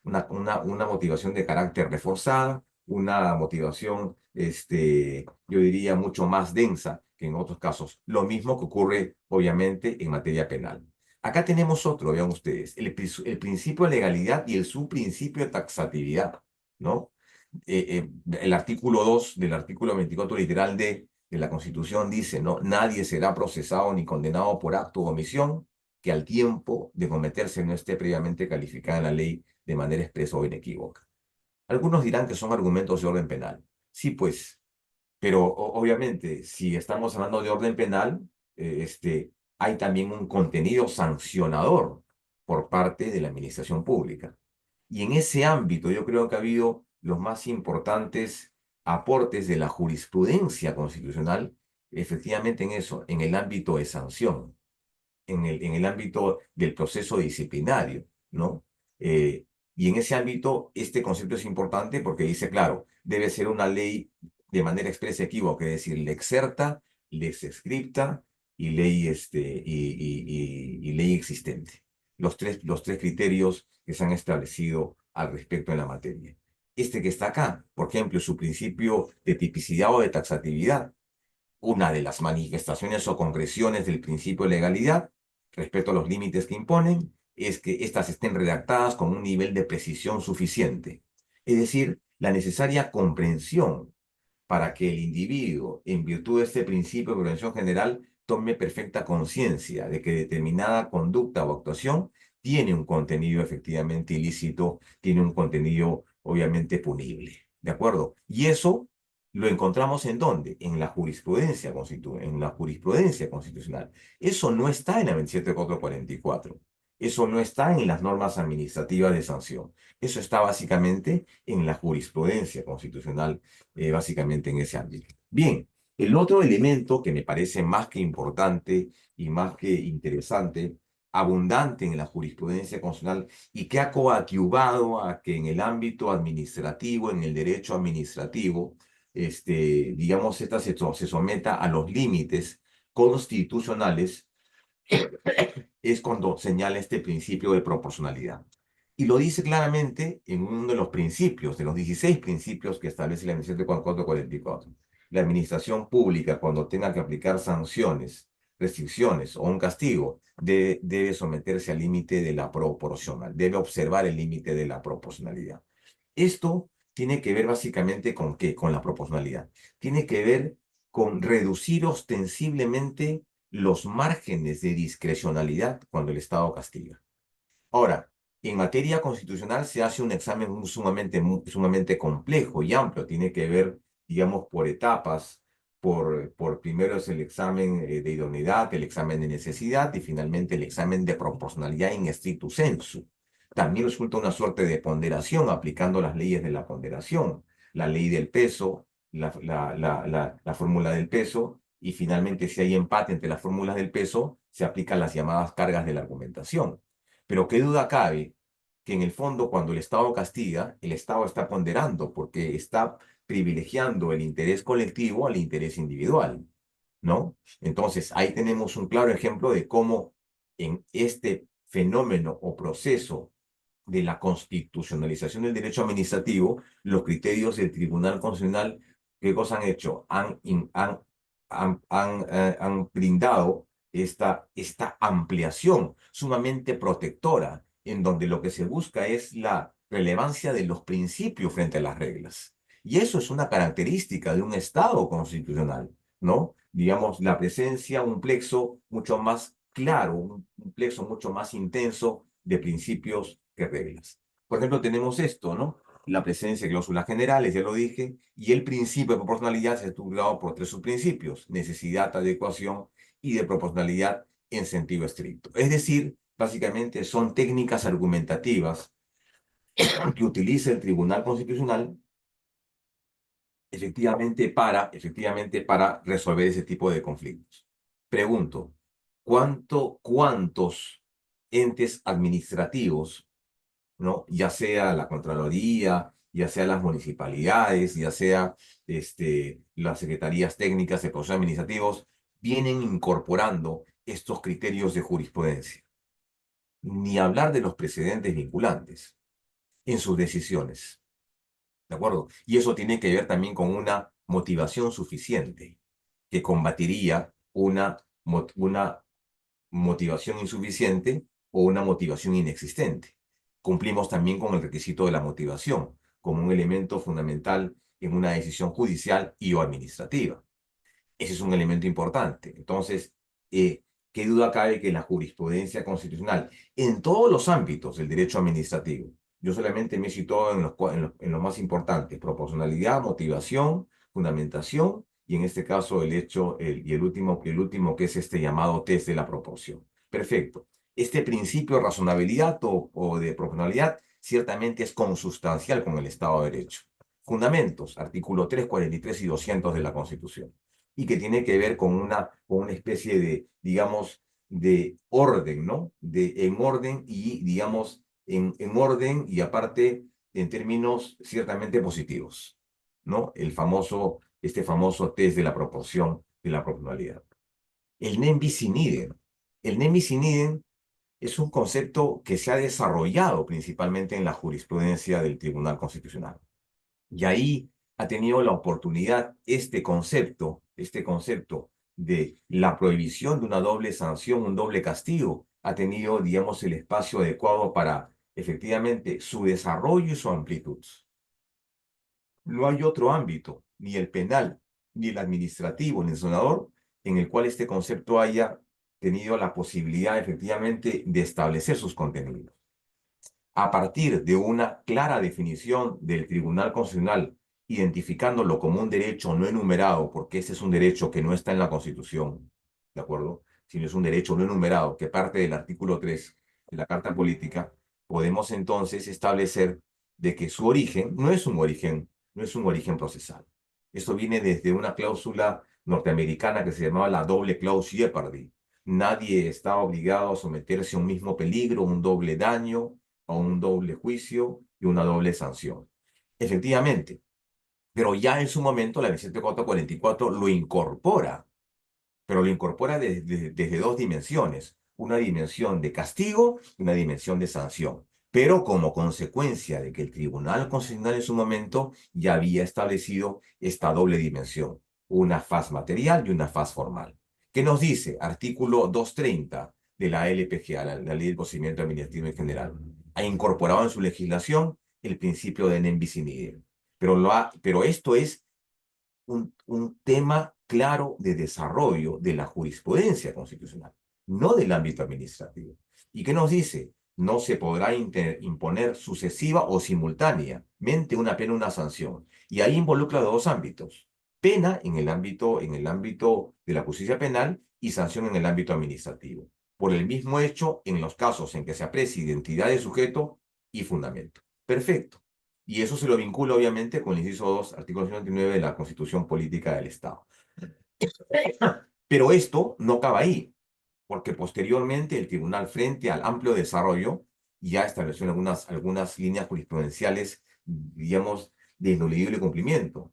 Una motivación de carácter reforzada, una motivación, yo diría, mucho más densa que en otros casos. Lo mismo que ocurre, obviamente, en materia penal. Acá tenemos otro, vean ustedes, principio de legalidad y el subprincipio de taxatividad, ¿no? El artículo 2 del artículo 24 literal de la Constitución dice, ¿no? Nadie será procesado ni condenado por acto o omisión que al tiempo de cometerse no esté previamente calificada en la ley de manera expresa o inequívoca. Algunos dirán que son argumentos de orden penal. Sí, pues, pero obviamente, si estamos hablando de orden penal, hay también un contenido sancionador por parte de la administración pública. Y en ese ámbito yo creo que ha habido los más importantes aportes de la jurisprudencia constitucional, efectivamente en eso, en el ámbito de sanción, en el ámbito del proceso disciplinario, ¿no? Y en ese ámbito, este concepto es importante porque dice, claro, debe ser una ley de manera expresa equívoca, es decir, lex certa, lex scripta y ley existente. los tres criterios que se han establecido al respecto en la materia. Este que está acá, por ejemplo, su principio de tipicidad o de taxatividad, una de las manifestaciones o concreciones del principio de legalidad respecto a los límites que imponen es que éstas estén redactadas con un nivel de precisión suficiente, es decir, la necesaria comprensión para que el individuo, en virtud de este principio de prevención general, tome perfecta conciencia de que determinada conducta o actuación tiene un contenido efectivamente ilícito, tiene un contenido obviamente punible. ¿De acuerdo? Y eso lo encontramos ¿en dónde? En la jurisprudencia, en la jurisprudencia constitucional. Eso no está en la 27444. Eso no está en las normas administrativas de sanción. Eso está básicamente en la jurisprudencia constitucional, básicamente en ese ámbito. Bien, el otro elemento que me parece más que importante y más que interesante, abundante en la jurisprudencia constitucional y que ha coadyuvado a que en el ámbito administrativo, en el derecho administrativo, digamos, esta se someta a los límites constitucionales, es cuando señala este principio de proporcionalidad. Y lo dice claramente en uno de los principios, de los 16 principios que establece la 27444. La administración pública, cuando tenga que aplicar sanciones, restricciones o un castigo, debe someterse al límite de la proporcionalidad, debe observar el límite de la proporcionalidad. Esto tiene que ver básicamente con ¿qué? Con la proporcionalidad. Tiene que ver con reducir ostensiblemente los márgenes de discrecionalidad cuando el Estado castiga. Ahora, en materia constitucional se hace un examen sumamente complejo y amplio. Tiene que ver, digamos, por etapas. Primero es el examen de idoneidad, el examen de necesidad y finalmente el examen de proporcionalidad in stricto sensu. También resulta una suerte de ponderación aplicando las leyes de la ponderación, la ley del peso, la fórmula del peso y finalmente si hay empate entre las fórmulas del peso, se aplican las llamadas cargas de la argumentación. Pero qué duda cabe que en el fondo cuando el Estado castiga, el Estado está ponderando porque está privilegiando el interés colectivo al interés individual, ¿no? Entonces, ahí tenemos un claro ejemplo de cómo en este fenómeno o proceso de la constitucionalización del derecho administrativo, los criterios del Tribunal Constitucional, ¿qué cosa han hecho? Han brindado esta ampliación sumamente protectora, en donde lo que se busca es la relevancia de los principios frente a las reglas. Y eso es una característica de un Estado constitucional, ¿no? Digamos, la presencia, un plexo mucho más claro, un plexo mucho más intenso de principios que reglas. Por ejemplo, tenemos esto, ¿no? La presencia de cláusulas generales, ya lo dije, y el principio de proporcionalidad se ha estructurado por tres subprincipios: necesidad, adecuación y de proporcionalidad en sentido estricto. Es decir, básicamente son técnicas argumentativas que utiliza el Tribunal Constitucional efectivamente para resolver ese tipo de conflictos. Pregunto, ¿cuántos entes administrativos, ¿no? Ya sea la Contraloría, ya sea las municipalidades, ya sea las secretarías técnicas de procesos administrativos, vienen incorporando estos criterios de jurisprudencia? Ni hablar de los precedentes vinculantes en sus decisiones, ¿de acuerdo? Y eso tiene que ver también con una motivación suficiente que combatiría una motivación insuficiente o una motivación inexistente. Cumplimos también con el requisito de la motivación como un elemento fundamental en una decisión judicial y o administrativa. Ese es un elemento importante. Entonces, ¿qué duda cabe que la jurisprudencia constitucional, en todos los ámbitos del derecho administrativo, yo solamente me he situado en los más importantes: proporcionalidad, motivación, fundamentación, y en este caso el último que es este llamado test de la proporción? Perfecto. Este principio de razonabilidad o de proporcionalidad ciertamente es consustancial con el Estado de Derecho. Fundamentos, artículo 3, 43 y 200 de la Constitución, y que tiene que ver con una especie de, digamos, de orden, ¿no? En orden y, digamos, en orden y aparte en términos ciertamente positivos, ¿no? Este famoso test de la proporción, de la proporcionalidad. El nem bis in idem. El nem bis in idem es un concepto que se ha desarrollado principalmente en la jurisprudencia del Tribunal Constitucional. Y ahí ha tenido la oportunidad este concepto de la prohibición de una doble sanción, un doble castigo, ha tenido, digamos, el espacio adecuado para efectivamente su desarrollo y su amplitud. No hay otro ámbito, ni el penal, ni el administrativo, ni el sancionador, en el cual este concepto haya tenido la posibilidad efectivamente de establecer sus contenidos. A partir de una clara definición del Tribunal Constitucional, identificándolo como un derecho no enumerado, porque ese es un derecho que no está en la Constitución, ¿de acuerdo? Sino es un derecho no enumerado que parte del artículo 3 de la Carta Política, podemos entonces establecer de que su origen no es un origen procesal. Esto viene desde una cláusula norteamericana que se llamaba la doble clause jeopardy. Nadie está obligado a someterse a un mismo peligro, un doble daño, a un doble juicio y una doble sanción. Efectivamente, pero ya en su momento la 27444 lo incorpora, pero lo incorpora desde dos dimensiones, una dimensión de castigo y una dimensión de sanción, pero como consecuencia de que el Tribunal Constitucional en su momento ya había establecido esta doble dimensión, una faz material y una faz formal. ¿Qué nos dice? Artículo 230 de la LPGA, la Ley del Procedimiento Administrativo en General. Ha incorporado en su legislación el principio de nem bis in idem. Pero esto es un tema claro de desarrollo de la jurisprudencia constitucional, no del ámbito administrativo. ¿Y qué nos dice? No se podrá imponer sucesiva o simultáneamente una pena o una sanción. Y ahí involucra dos ámbitos. Pena en el ámbito de la justicia penal y sanción en el ámbito administrativo. Por el mismo hecho en los casos en que se aprecie identidad de sujeto y fundamento. Perfecto. Y eso se lo vincula, obviamente, con el inciso 2, artículo 199 de la Constitución Política del Estado. Pero esto no acaba ahí, porque posteriormente el tribunal, frente al amplio desarrollo, ya estableció algunas líneas jurisprudenciales, digamos, de ineludible cumplimiento,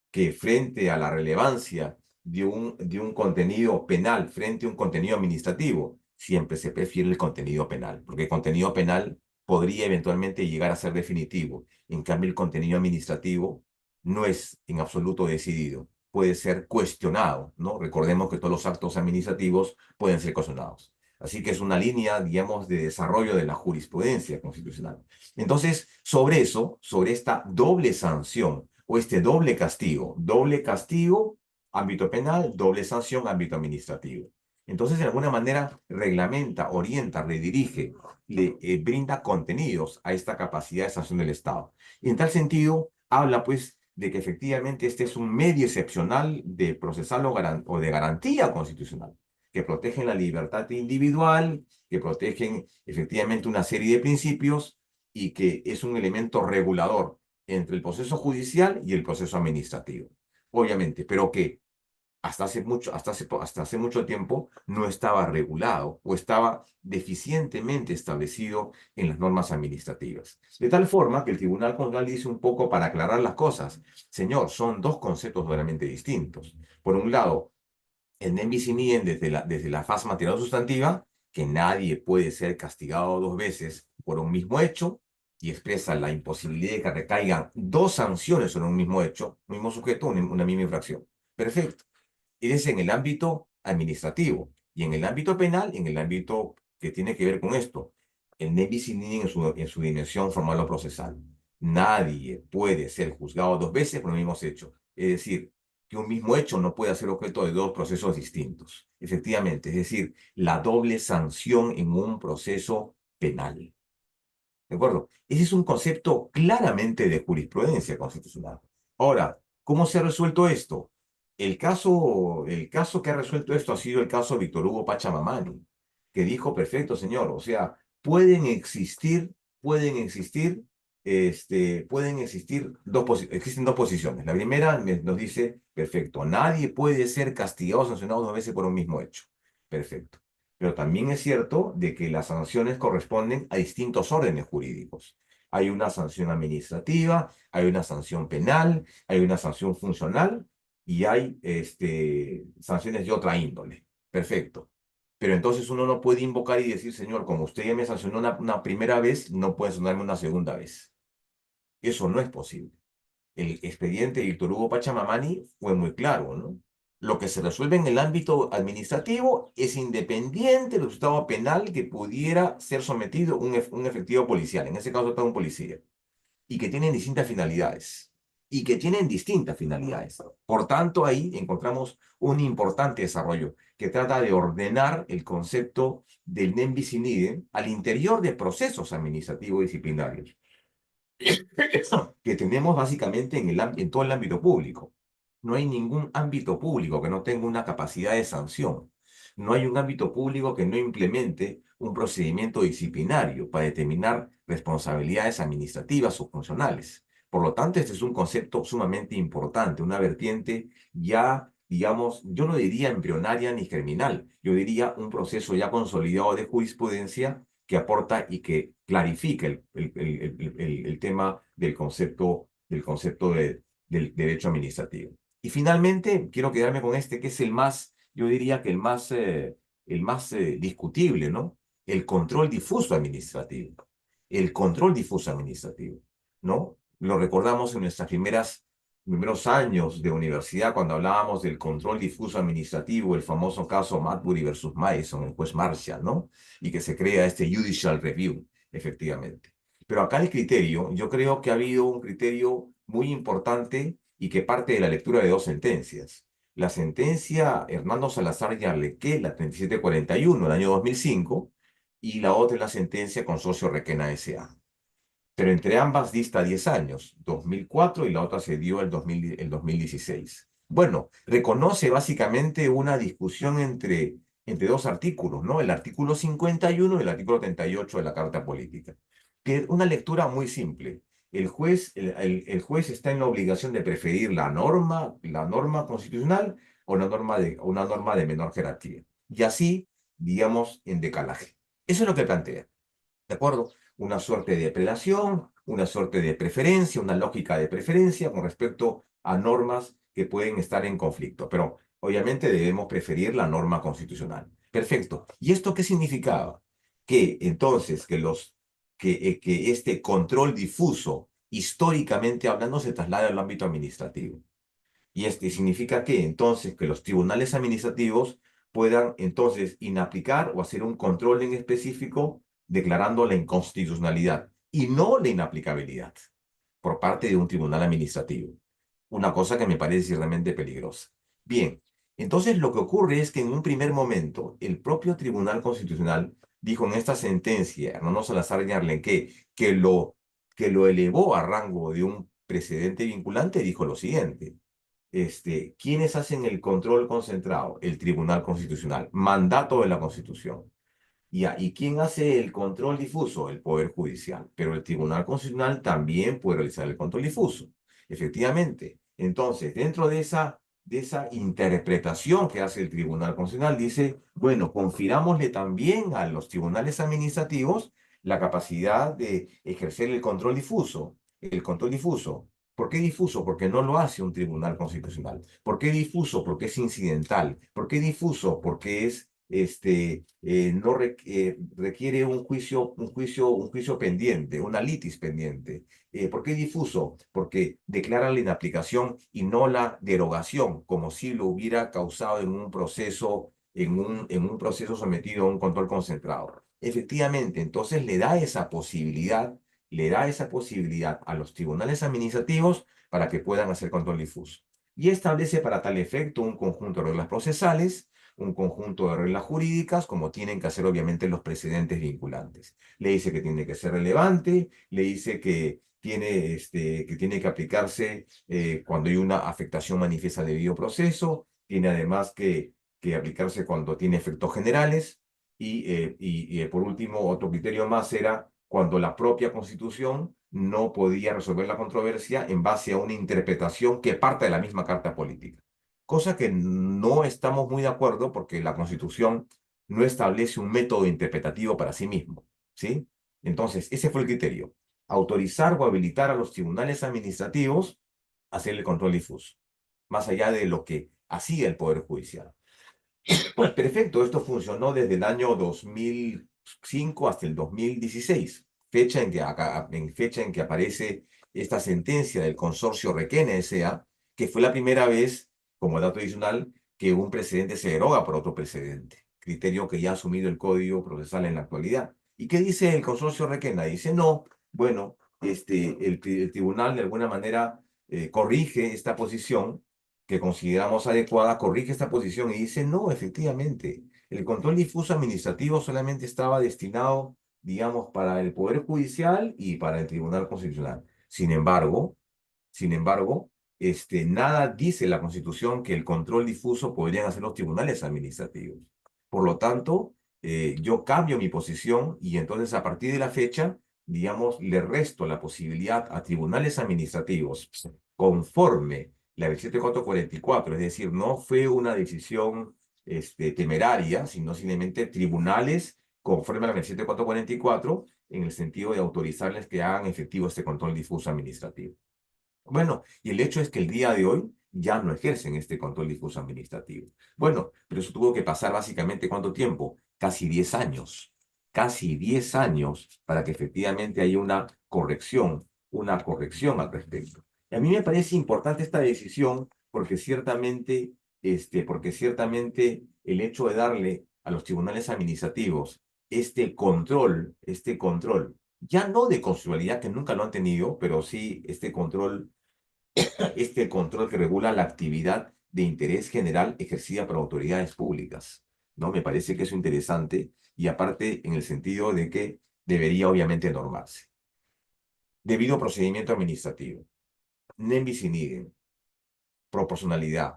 que frente a la relevancia de un contenido penal frente a un contenido administrativo, siempre se prefiere el contenido penal, porque el contenido penal podría eventualmente llegar a ser definitivo. En cambio, el contenido administrativo no es en absoluto decidido, puede ser cuestionado, ¿no? Recordemos que todos los actos administrativos pueden ser cuestionados. Así que es una línea, digamos, de desarrollo de la jurisprudencia constitucional. Entonces, sobre eso, sobre esta doble sanción o este doble castigo, ámbito penal, doble sanción, ámbito administrativo. Entonces, de alguna manera, reglamenta, orienta, redirige, le brinda contenidos a esta capacidad de sanción del Estado. Y en tal sentido, habla, pues, de que efectivamente este es un medio excepcional de procesal o de garantía constitucional, que protegen la libertad individual, que protegen efectivamente una serie de principios y que es un elemento regulador entre el proceso judicial y el proceso administrativo. Obviamente, pero que hasta hace mucho tiempo no estaba regulado o estaba deficientemente establecido en las normas administrativas. De tal forma que el Tribunal Constitucional dice un poco para aclarar las cosas, señor, son dos conceptos totalmente distintos. Por un lado, el nem bis in idem desde la fase material sustantiva, que nadie puede ser castigado dos veces por un mismo hecho, y expresa la imposibilidad de que recaigan dos sanciones sobre un mismo hecho, un mismo sujeto, una misma infracción. Perfecto. Es en el ámbito administrativo. Y en el ámbito penal, en el ámbito que tiene que ver con esto, el nem bis in idem en su dimensión formal o procesal. Nadie puede ser juzgado dos veces por los mismos hechos. Es decir, que un mismo hecho no puede ser objeto de dos procesos distintos. Efectivamente, es decir, la doble sanción en un proceso penal. ¿De acuerdo? Ese es un concepto claramente de jurisprudencia constitucional. Ahora, ¿cómo se ha resuelto esto? El caso que ha resuelto esto ha sido el caso Víctor Hugo Pachamamani, que dijo, perfecto, señor, o sea, existen dos posiciones. La primera nos dice, perfecto, nadie puede ser castigado o sancionado dos veces por un mismo hecho. Perfecto. Pero también es cierto de que las sanciones corresponden a distintos órdenes jurídicos. Hay una sanción administrativa, hay una sanción penal, hay una sanción funcional y hay sanciones de otra índole. Perfecto. Pero entonces uno no puede invocar y decir, señor, como usted ya me sancionó una primera vez, no puede sancionarme una segunda vez. Eso no es posible. El expediente de Víctor Hugo Pachamamani fue muy claro, ¿no? Lo que se resuelve en el ámbito administrativo es independiente del resultado penal que pudiera ser sometido un efectivo policial, en ese caso está un policía, y que tienen distintas finalidades. Y que tienen distintas finalidades. Por tanto, ahí encontramos un importante desarrollo que trata de ordenar el concepto del nem bis in idem al interior de procesos administrativos disciplinarios que tenemos básicamente en todo el ámbito público. No hay ningún ámbito público que no tenga una capacidad de sanción. No hay un ámbito público que no implemente un procedimiento disciplinario para determinar responsabilidades administrativas o funcionales. Por lo tanto, este es un concepto sumamente importante, una vertiente ya, digamos, yo no diría embrionaria ni germinal, yo diría un proceso ya consolidado de jurisprudencia que aporta y que clarifica el tema del concepto del derecho administrativo. Y finalmente, quiero quedarme con este, que es el más, yo diría que el más discutible, ¿no? El control difuso administrativo. El control difuso administrativo, ¿no? Lo recordamos en nuestras primeros años de universidad, cuando hablábamos del control difuso administrativo, el famoso caso Marbury versus Mason, el juez Marshall, ¿no? Y que se crea este Judicial Review, efectivamente. Pero acá el criterio, yo creo que ha habido un criterio muy importante y que parte de la lectura de dos sentencias. La sentencia Hernando Salazar Yarlequé, la 3741 del año 2005, y la otra es la sentencia Consorcio Requena S.A. Pero entre ambas dista 10 años, 2004 y la otra se dio el 2016. Bueno, reconoce básicamente una discusión entre dos artículos, ¿no? El artículo 51 y el artículo 38 de la Carta Política. Que es una lectura muy simple. El juez está en la obligación de preferir la norma constitucional o una norma de menor jerarquía. Y así, digamos, en decalaje. Eso es lo que plantea. ¿De acuerdo? Una suerte de prelación, una suerte de preferencia, una lógica de preferencia con respecto a normas que pueden estar en conflicto. Pero obviamente debemos preferir la norma constitucional. Perfecto. ¿Y esto qué significaba? Que entonces que este control difuso, históricamente hablando, se traslada al ámbito administrativo. Y este significa que entonces que los tribunales administrativos puedan entonces inaplicar o hacer un control en específico declarando la inconstitucionalidad y no la inaplicabilidad por parte de un tribunal administrativo. Una cosa que me parece realmente peligrosa. Bien, entonces lo que ocurre es que en un primer momento el propio Tribunal Constitucional dijo en esta sentencia, Hernando Salazar Yarlenque, que lo elevó a rango de un precedente vinculante, dijo lo siguiente: ¿quiénes hacen el control concentrado? El Tribunal Constitucional, mandato de la Constitución. ¿Y quién hace el control difuso? El Poder Judicial. Pero el Tribunal Constitucional también puede realizar el control difuso. Efectivamente. Entonces, dentro de esa interpretación que hace el Tribunal Constitucional, dice, bueno, confirámosle también a los tribunales administrativos la capacidad de ejercer el control difuso. El control difuso. ¿Por qué difuso? Porque no lo hace un tribunal constitucional. ¿Por qué difuso? Porque es incidental. ¿Por qué difuso? Porque es no requiere un juicio pendiente, una litis pendiente. ¿Por qué difuso? Porque declara la inaplicación y no la derogación, como si lo hubiera causado en un proceso, en un proceso sometido a un control concentrado. Efectivamente, entonces le da esa posibilidad a los tribunales administrativos para que puedan hacer control difuso. Y establece para tal efecto un conjunto de reglas procesales, un conjunto de reglas jurídicas, como tienen que hacer obviamente los precedentes vinculantes. Le dice que tiene que ser relevante, le dice que tiene que aplicarse cuando hay una afectación manifiesta del debido proceso, tiene además que aplicarse cuando tiene efectos generales, y por último, otro criterio más era cuando la propia Constitución no podía resolver la controversia en base a una interpretación que parte de la misma Carta Política. Cosa que no estamos muy de acuerdo porque la Constitución no establece un método interpretativo para sí mismo, ¿sí? Entonces, ese fue el criterio: autorizar o habilitar a los tribunales administrativos a hacer el control difuso, más allá de lo que hacía el Poder Judicial. Pues perfecto, esto funcionó desde el año 2005 hasta el 2016, fecha en que aparece esta sentencia del consorcio Requena S.A., que fue la primera vez, como dato adicional, que un precedente se deroga por otro precedente, criterio que ya ha asumido el Código Procesal en la actualidad. ¿Y qué dice el consorcio Requena? Dice, no, bueno, el tribunal de alguna manera corrige esta posición que consideramos adecuada, corrige esta posición y dice, no, efectivamente, el control difuso administrativo solamente estaba destinado, digamos, para el Poder Judicial y para el Tribunal Constitucional. Sin embargo, nada dice la Constitución que el control difuso podrían hacer los tribunales administrativos. Por lo tanto, yo cambio mi posición y entonces a partir de la fecha, digamos, le resto la posibilidad a tribunales administrativos conforme la 27444, es decir, no fue una decisión temeraria, sino simplemente tribunales conforme a la 27444 en el sentido de autorizarles que hagan efectivo este control difuso administrativo. Bueno, y el hecho es que el día de hoy ya no ejercen este control difuso administrativo. Bueno, pero eso tuvo que pasar básicamente ¿cuánto tiempo? Casi 10 años. Casi 10 años para que efectivamente haya una corrección al respecto. Y a mí me parece importante esta decisión porque ciertamente el hecho de darle a los tribunales administrativos este control, ya no de constitucionalidad, que nunca lo han tenido, pero sí este control que regula la actividad de interés general ejercida por autoridades públicas, ¿no? Me parece que es interesante y aparte en el sentido de que debería obviamente normarse. Debido procedimiento administrativo, nem bis in idem, proporcionalidad,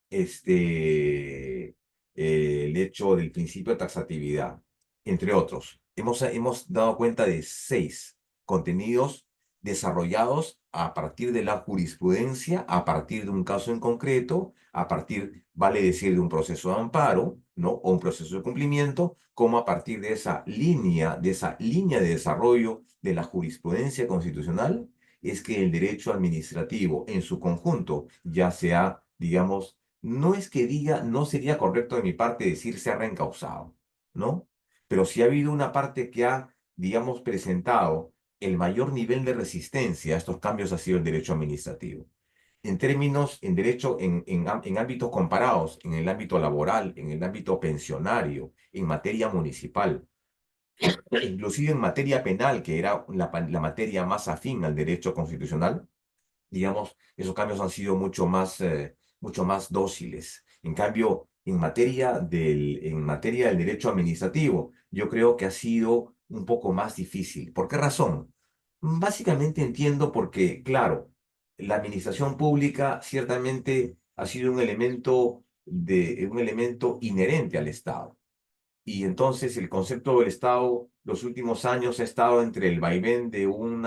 el hecho del principio de taxatividad, entre otros. Hemos dado cuenta de 6 contenidos desarrollados a partir de la jurisprudencia, a partir de un caso en concreto, a partir, vale decir, de un proceso de amparo, ¿no? O un proceso de cumplimiento, como a partir de esa línea de desarrollo de la jurisprudencia constitucional, es que el derecho administrativo en su conjunto ya sea, digamos, no es que diga, no sería correcto de mi parte decir se ha reencausado, ¿no? Pero sí ha habido una parte que ha, digamos, presentado el mayor nivel de resistencia a estos cambios ha sido el derecho administrativo. En términos, en derecho, en ámbitos comparados, en el ámbito laboral, en el ámbito pensionario, en materia municipal, inclusive en materia penal, que era la materia más afín al derecho constitucional, digamos, esos cambios han sido mucho más dóciles. En cambio, en materia del derecho administrativo, yo creo que ha sido un poco más difícil. ¿Por qué razón? Básicamente entiendo porque, claro, la administración pública ciertamente ha sido un elemento inherente al Estado. Y entonces el concepto del Estado los últimos años ha estado entre el vaivén de un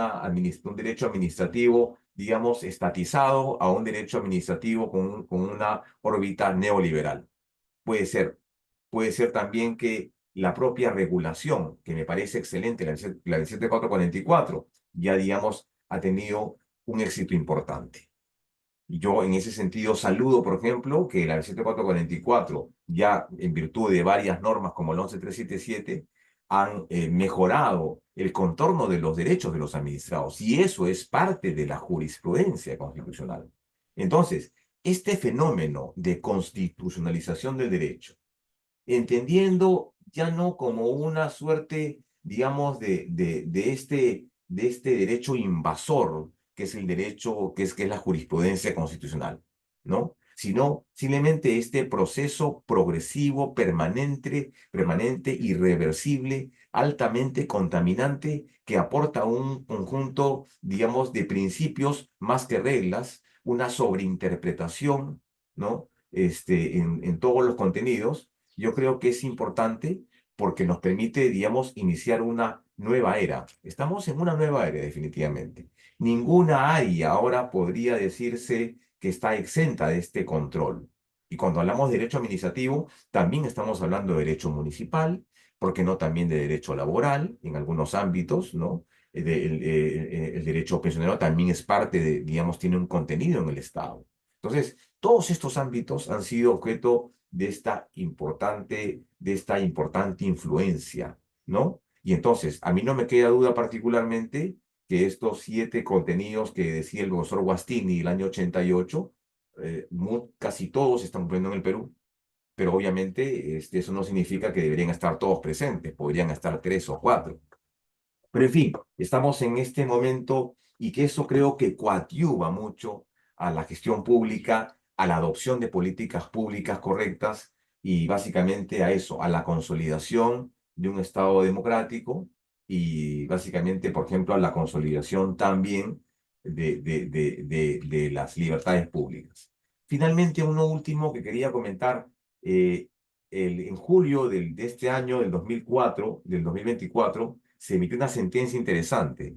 derecho administrativo, digamos, estatizado a un derecho administrativo con una órbita neoliberal. Puede ser. Puede ser también que la propia regulación, que me parece excelente, la 27444, ya, digamos, ha tenido un éxito importante. Y yo en ese sentido saludo, por ejemplo, que la 27444, ya en virtud de varias normas como el 11377, han mejorado el contorno de los derechos de los administrados. Y eso es parte de la jurisprudencia constitucional. Entonces, este fenómeno de constitucionalización del derecho, entendiendo ya no como una suerte, digamos, de este derecho invasor, que es el derecho, que es la jurisprudencia constitucional, ¿no? Sino simplemente este proceso progresivo, permanente, irreversible, altamente contaminante, que aporta un conjunto, digamos, de principios más que reglas, una sobreinterpretación, ¿no? En todos los contenidos. Yo creo que es importante porque nos permite, digamos, iniciar una nueva era. Estamos en una nueva era, definitivamente. Ninguna área ahora podría decirse que está exenta de este control. Y cuando hablamos de derecho administrativo, también estamos hablando de derecho municipal, porque no también de derecho laboral en algunos ámbitos, ¿no? El derecho pensionero también es parte digamos, tiene un contenido en el Estado. Entonces, todos estos ámbitos han sido objeto de esta importante influencia, ¿no? Y entonces, a mí no me queda duda particularmente que estos 7 contenidos que decía el profesor Guastini el año 88, casi todos se están cumpliendo en el Perú, pero obviamente eso no significa que deberían estar todos presentes, podrían estar 3 o 4. Pero en fin, estamos en este momento y que eso creo que coadyuva mucho a la gestión pública, a la adopción de políticas públicas correctas y básicamente a eso, a la consolidación de un Estado democrático y básicamente, por ejemplo, a la consolidación también de las libertades públicas. Finalmente, uno último que quería comentar, eh, en julio de este año, del 2024, se emitió una sentencia interesante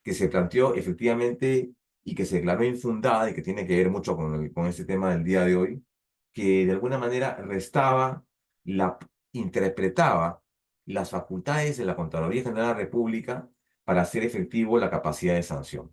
que se planteó efectivamente y que se declaró infundada y que tiene que ver mucho con este tema del día de hoy, que de alguna manera interpretaba las facultades de la Contraloría General de la República para hacer efectivo la capacidad de sanción.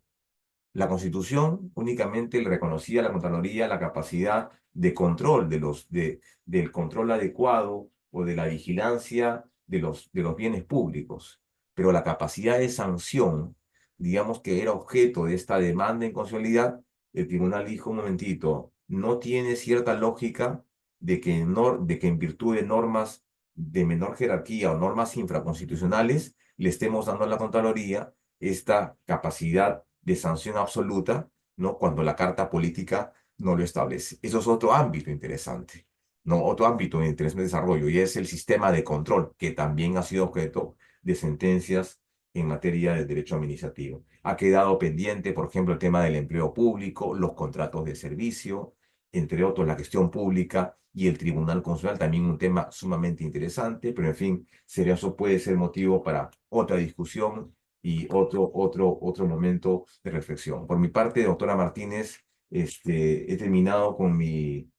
La Constitución únicamente le reconocía a la Contraloría la capacidad de control del control adecuado o de la vigilancia de los bienes públicos, pero la capacidad de sanción, digamos que era objeto de esta demanda en constitucionalidad. El tribunal dijo: un momentito, no tiene cierta lógica de que en virtud de normas de menor jerarquía o normas infraconstitucionales le estemos dando a la Contraloría esta capacidad de sanción absoluta, ¿no? Cuando la Carta Política no lo establece. Eso es otro ámbito interesante, ¿no? Otro ámbito de interés de desarrollo, y es el sistema de control, que también ha sido objeto de sentencias en materia de derecho administrativo. Ha quedado pendiente, por ejemplo, el tema del empleo público, los contratos de servicio, entre otros, la gestión pública y el Tribunal Constitucional, también un tema sumamente interesante, pero en fin, eso puede ser motivo para otra discusión y otro momento de reflexión. Por mi parte, doctora Martínez, he terminado con mi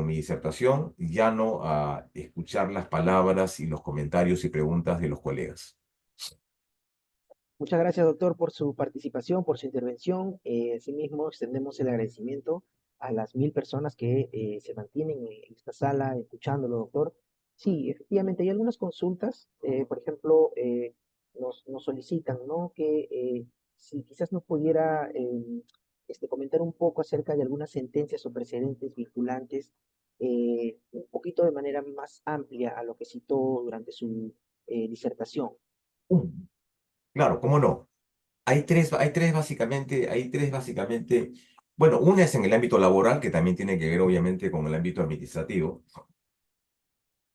disertación, ya no a escuchar las palabras y los comentarios y preguntas de los colegas. Muchas gracias, doctor, por su participación, por su intervención. Asimismo, extendemos el agradecimiento a las 1000 personas que se mantienen en esta sala escuchándolo, doctor. Sí, efectivamente, hay algunas consultas, por ejemplo, nos solicitan, ¿no? Que si quizás nos pudiera comentar un poco acerca de algunas sentencias o precedentes vinculantes, un poquito de manera más amplia a lo que citó durante su disertación. Claro, ¿cómo no? Hay tres básicamente, bueno, una es en el ámbito laboral, que también tiene que ver obviamente con el ámbito administrativo,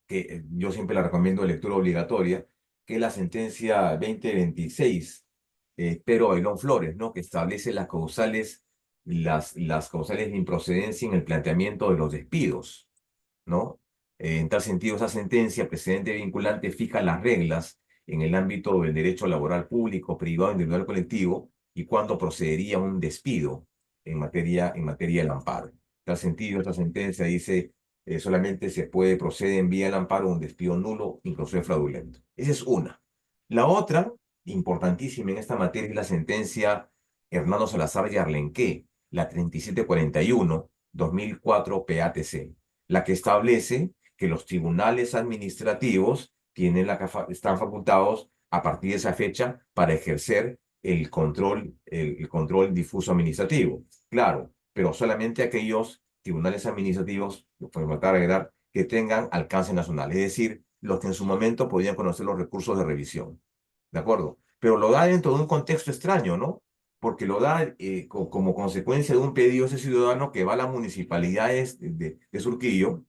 que yo siempre la recomiendo de lectura obligatoria, que es la sentencia 2026, pero Bailón Flores, ¿no? Que establece las causales de improcedencia en el planteamiento de los despidos, ¿no? En tal sentido, esa sentencia precedente vinculante fija las reglas en el ámbito del derecho laboral público, privado, individual, colectivo, y cuándo procedería un despido en materia del amparo. En tal sentido, esta sentencia dice: solamente se puede proceder en vía del amparo un despido nulo, incluso fraudulento. Esa es una. La otra, importantísima en esta materia, es la sentencia Hernando Salazar Yarlenque, la 3741-2004 PATC, la que establece que los tribunales administrativos están facultados a partir de esa fecha para ejercer el control difuso administrativo. Claro, pero solamente aquellos tribunales administrativos, puede faltar agregar, que tengan alcance nacional, es decir, los que en su momento podían conocer los recursos de revisión. ¿De acuerdo? Pero lo da dentro de un contexto extraño, ¿no? Porque lo da como consecuencia de un pedido de ese ciudadano que va a las municipalidades de Surquillo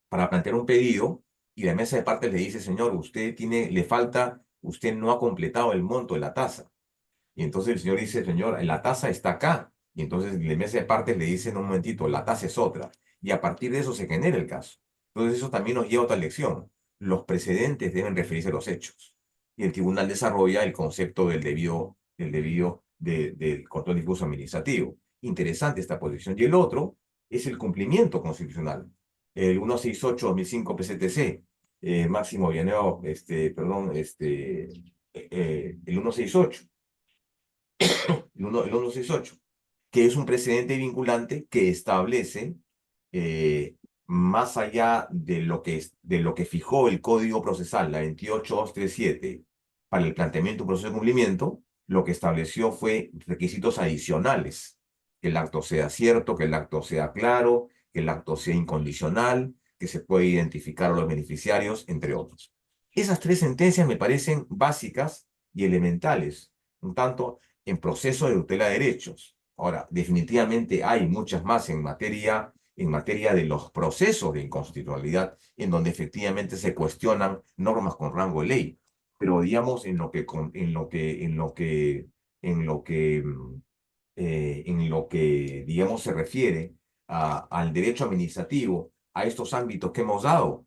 para plantear un pedido, y la mesa de partes le dice: señor, usted no ha completado el monto de la tasa. Y entonces el señor dice: señor, la tasa está acá. Y entonces la mesa de partes le dice: un momentito, la tasa es otra. Y a partir de eso se genera el caso. Entonces eso también nos lleva a otra lección. Los precedentes deben referirse a los hechos. Y el tribunal desarrolla el concepto del control difuso administrativo. Interesante esta posición. Y el otro es el cumplimiento constitucional. El 168-2005 PCTC, Máximo Vianeo, el 168 el 168, que es un precedente vinculante que establece más allá de de lo que fijó el Código Procesal, la 28237, para el planteamiento de un proceso de cumplimiento, lo que estableció fue requisitos adicionales. Que el acto sea cierto, que el acto sea claro, que el acto sea incondicional, que se pueda identificar a los beneficiarios, entre otros. Esas tres sentencias me parecen básicas y elementales, un tanto en proceso de tutela de derechos. Ahora, definitivamente hay muchas más en materia de los procesos de inconstitucionalidad, en donde efectivamente se cuestionan normas con rango de ley. Pero digamos, en lo que, digamos, se refiere al derecho administrativo, a estos ámbitos que hemos dado.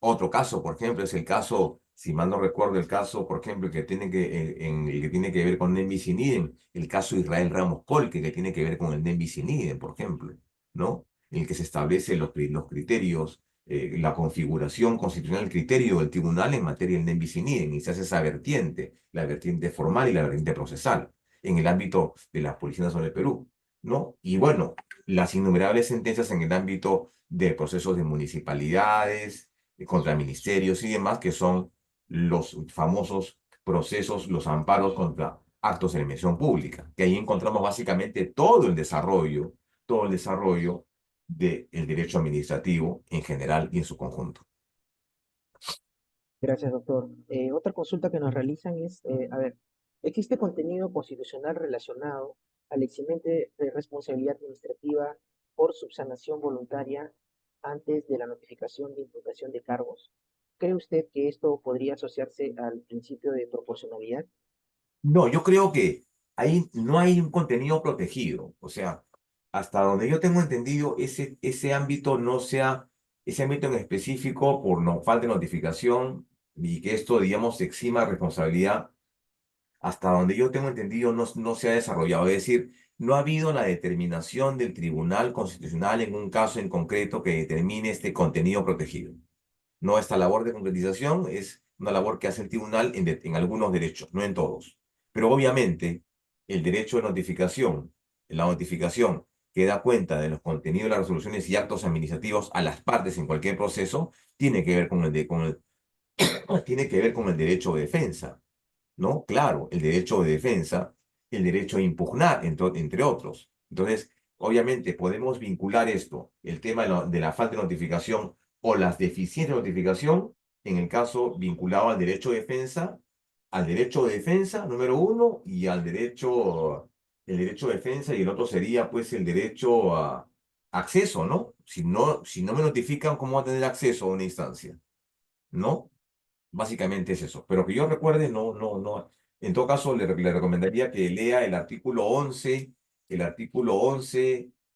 Otro caso, por ejemplo, es el caso, si mal no recuerdo, el caso, por ejemplo, en el que tiene que ver con Nembi Siniden, el caso Israel Ramos Colque, que tiene que ver con el Nembi Siniden, por ejemplo, ¿no? En el que se establecen los criterios, la configuración constitucional del criterio del tribunal en materia del Nembi Siniden, y se hace esa vertiente, la vertiente formal y la vertiente procesal en el ámbito de la Policía Nacional del Perú, ¿no? Y bueno, las innumerables sentencias en el ámbito de procesos de municipalidades, contra ministerios y demás, que son los famosos procesos, los amparos contra actos de la administración pública, que ahí encontramos básicamente todo el desarrollo del derecho administrativo en general y en su conjunto. Gracias, doctor. Otra consulta que nos realizan es, a ver, ¿existe contenido constitucional relacionado al eximente de responsabilidad administrativa por subsanación voluntaria antes de la notificación de imputación de cargos? ¿Cree usted que esto podría asociarse al principio de proporcionalidad? No, yo creo que ahí no hay un contenido protegido. O sea, hasta donde yo tengo entendido, ese ámbito no sea, ese ámbito en específico por no, falta de notificación y que esto, digamos, exima responsabilidad, hasta donde yo tengo entendido, no se ha desarrollado. Es decir, no ha habido la determinación del Tribunal Constitucional en un caso en concreto que determine este contenido protegido. No, esta labor de concretización es una labor que hace el tribunal en algunos derechos, no en todos. Pero obviamente, el derecho de notificación, la notificación que da cuenta de los contenidos de las resoluciones y actos administrativos a las partes en cualquier proceso, tiene que ver tiene que ver con el derecho de defensa, ¿no? Claro, el derecho de defensa, el derecho a impugnar, entre otros. Entonces, obviamente podemos vincular esto, el tema de la falta de notificación o las deficiencias de notificación, en el caso vinculado al derecho de defensa, número uno, y el derecho de defensa, y el otro sería pues el derecho a acceso, ¿no? Si no me notifican, ¿cómo voy a tener acceso a una instancia? ¿No? Básicamente es eso. Pero que yo recuerde, no. En todo caso, le recomendaría que lea el artículo 11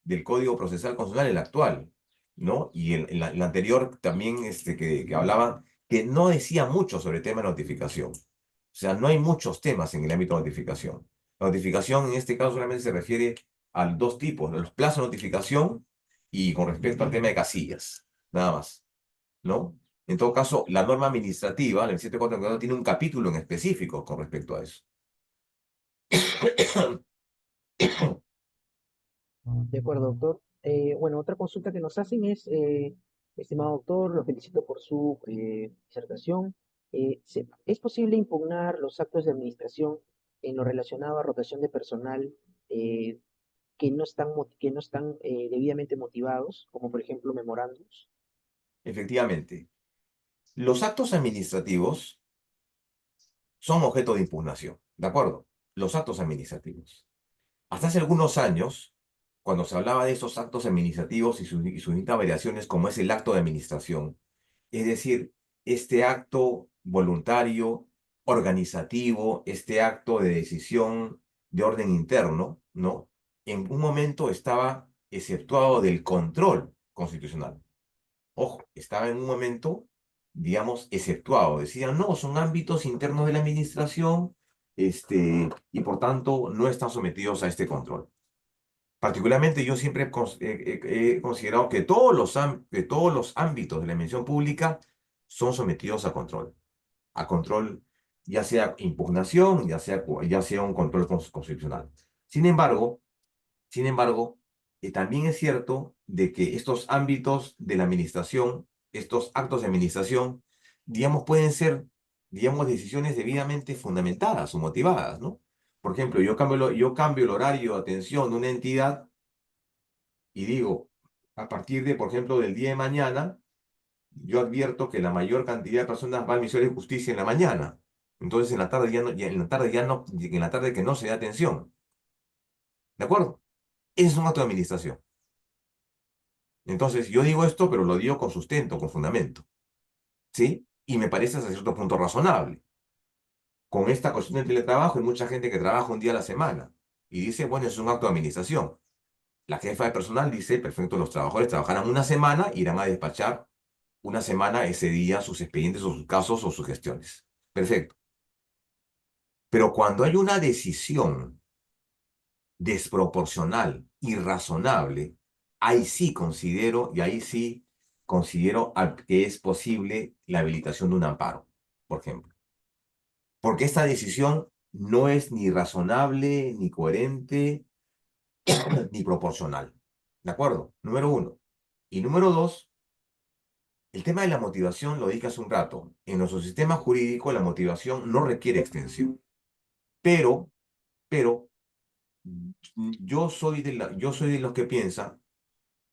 del Código Procesal Constitucional, el actual, ¿no? Y el anterior también, que hablaba, que no decía mucho sobre el tema de notificación. O sea, no hay muchos temas en el ámbito de notificación. La notificación en este caso solamente se refiere a dos tipos, los plazos de notificación y con respecto al tema de casillas, nada más, ¿no? En todo caso, la norma administrativa, la 744, tiene un capítulo en específico con respecto a eso. De acuerdo, doctor. Bueno, otra consulta que nos hacen es, estimado doctor, lo felicito por su disertación. ¿Es posible impugnar los actos de administración en lo relacionado a rotación de personal eh, que no están debidamente motivados, como por ejemplo memorándums? Efectivamente, los actos administrativos son objeto de impugnación, ¿de acuerdo? Los actos administrativos. Hasta hace algunos años, cuando se hablaba de esos actos administrativos y sus distintas variaciones, como es el acto de administración, es decir, este acto voluntario, organizativo, este acto de decisión de orden interno, ¿no? En un momento estaba exceptuado del control constitucional. Ojo, estaba en un momento, digamos, exceptuado. Decían, no, son ámbitos internos de la administración, y por tanto no están sometidos a este control. Particularmente yo siempre he considerado que que todos los ámbitos de la administración pública son sometidos a control, ya sea impugnación, ya sea un control constitucional. Sin embargo, también es cierto de que estos ámbitos de la administración, estos actos de administración, digamos, pueden ser, digamos, decisiones debidamente fundamentadas o motivadas, ¿no? Por ejemplo, yo cambio el horario de atención de una entidad y digo, a partir de, por ejemplo, del día de mañana, yo advierto que la mayor cantidad de personas va al Ministerio de Justicia en la mañana. Entonces, en la tarde ya no, en la tarde que no se dé atención. ¿De acuerdo? Ese es un acto de administración. Entonces, yo digo esto, pero lo digo con sustento, con fundamento, ¿sí? Y me parece hasta cierto punto razonable. Con esta cuestión del teletrabajo, hay mucha gente que trabaja un día a la semana y dice, bueno, es un acto de administración. La jefa de personal dice, perfecto, los trabajadores trabajarán una semana, irán a despachar una semana ese día sus expedientes o sus casos o sus gestiones. Perfecto. Pero cuando hay una decisión desproporcional, irrazonable, ahí sí considero, y ahí sí considero que es posible la habilitación de un amparo, por ejemplo. Porque esta decisión no es ni razonable, ni coherente, ni proporcional. ¿De acuerdo? Número uno. Y número dos, el tema de la motivación lo dije hace un rato. En nuestro sistema jurídico la motivación no requiere extensión. Pero, pero, yo soy de los que piensan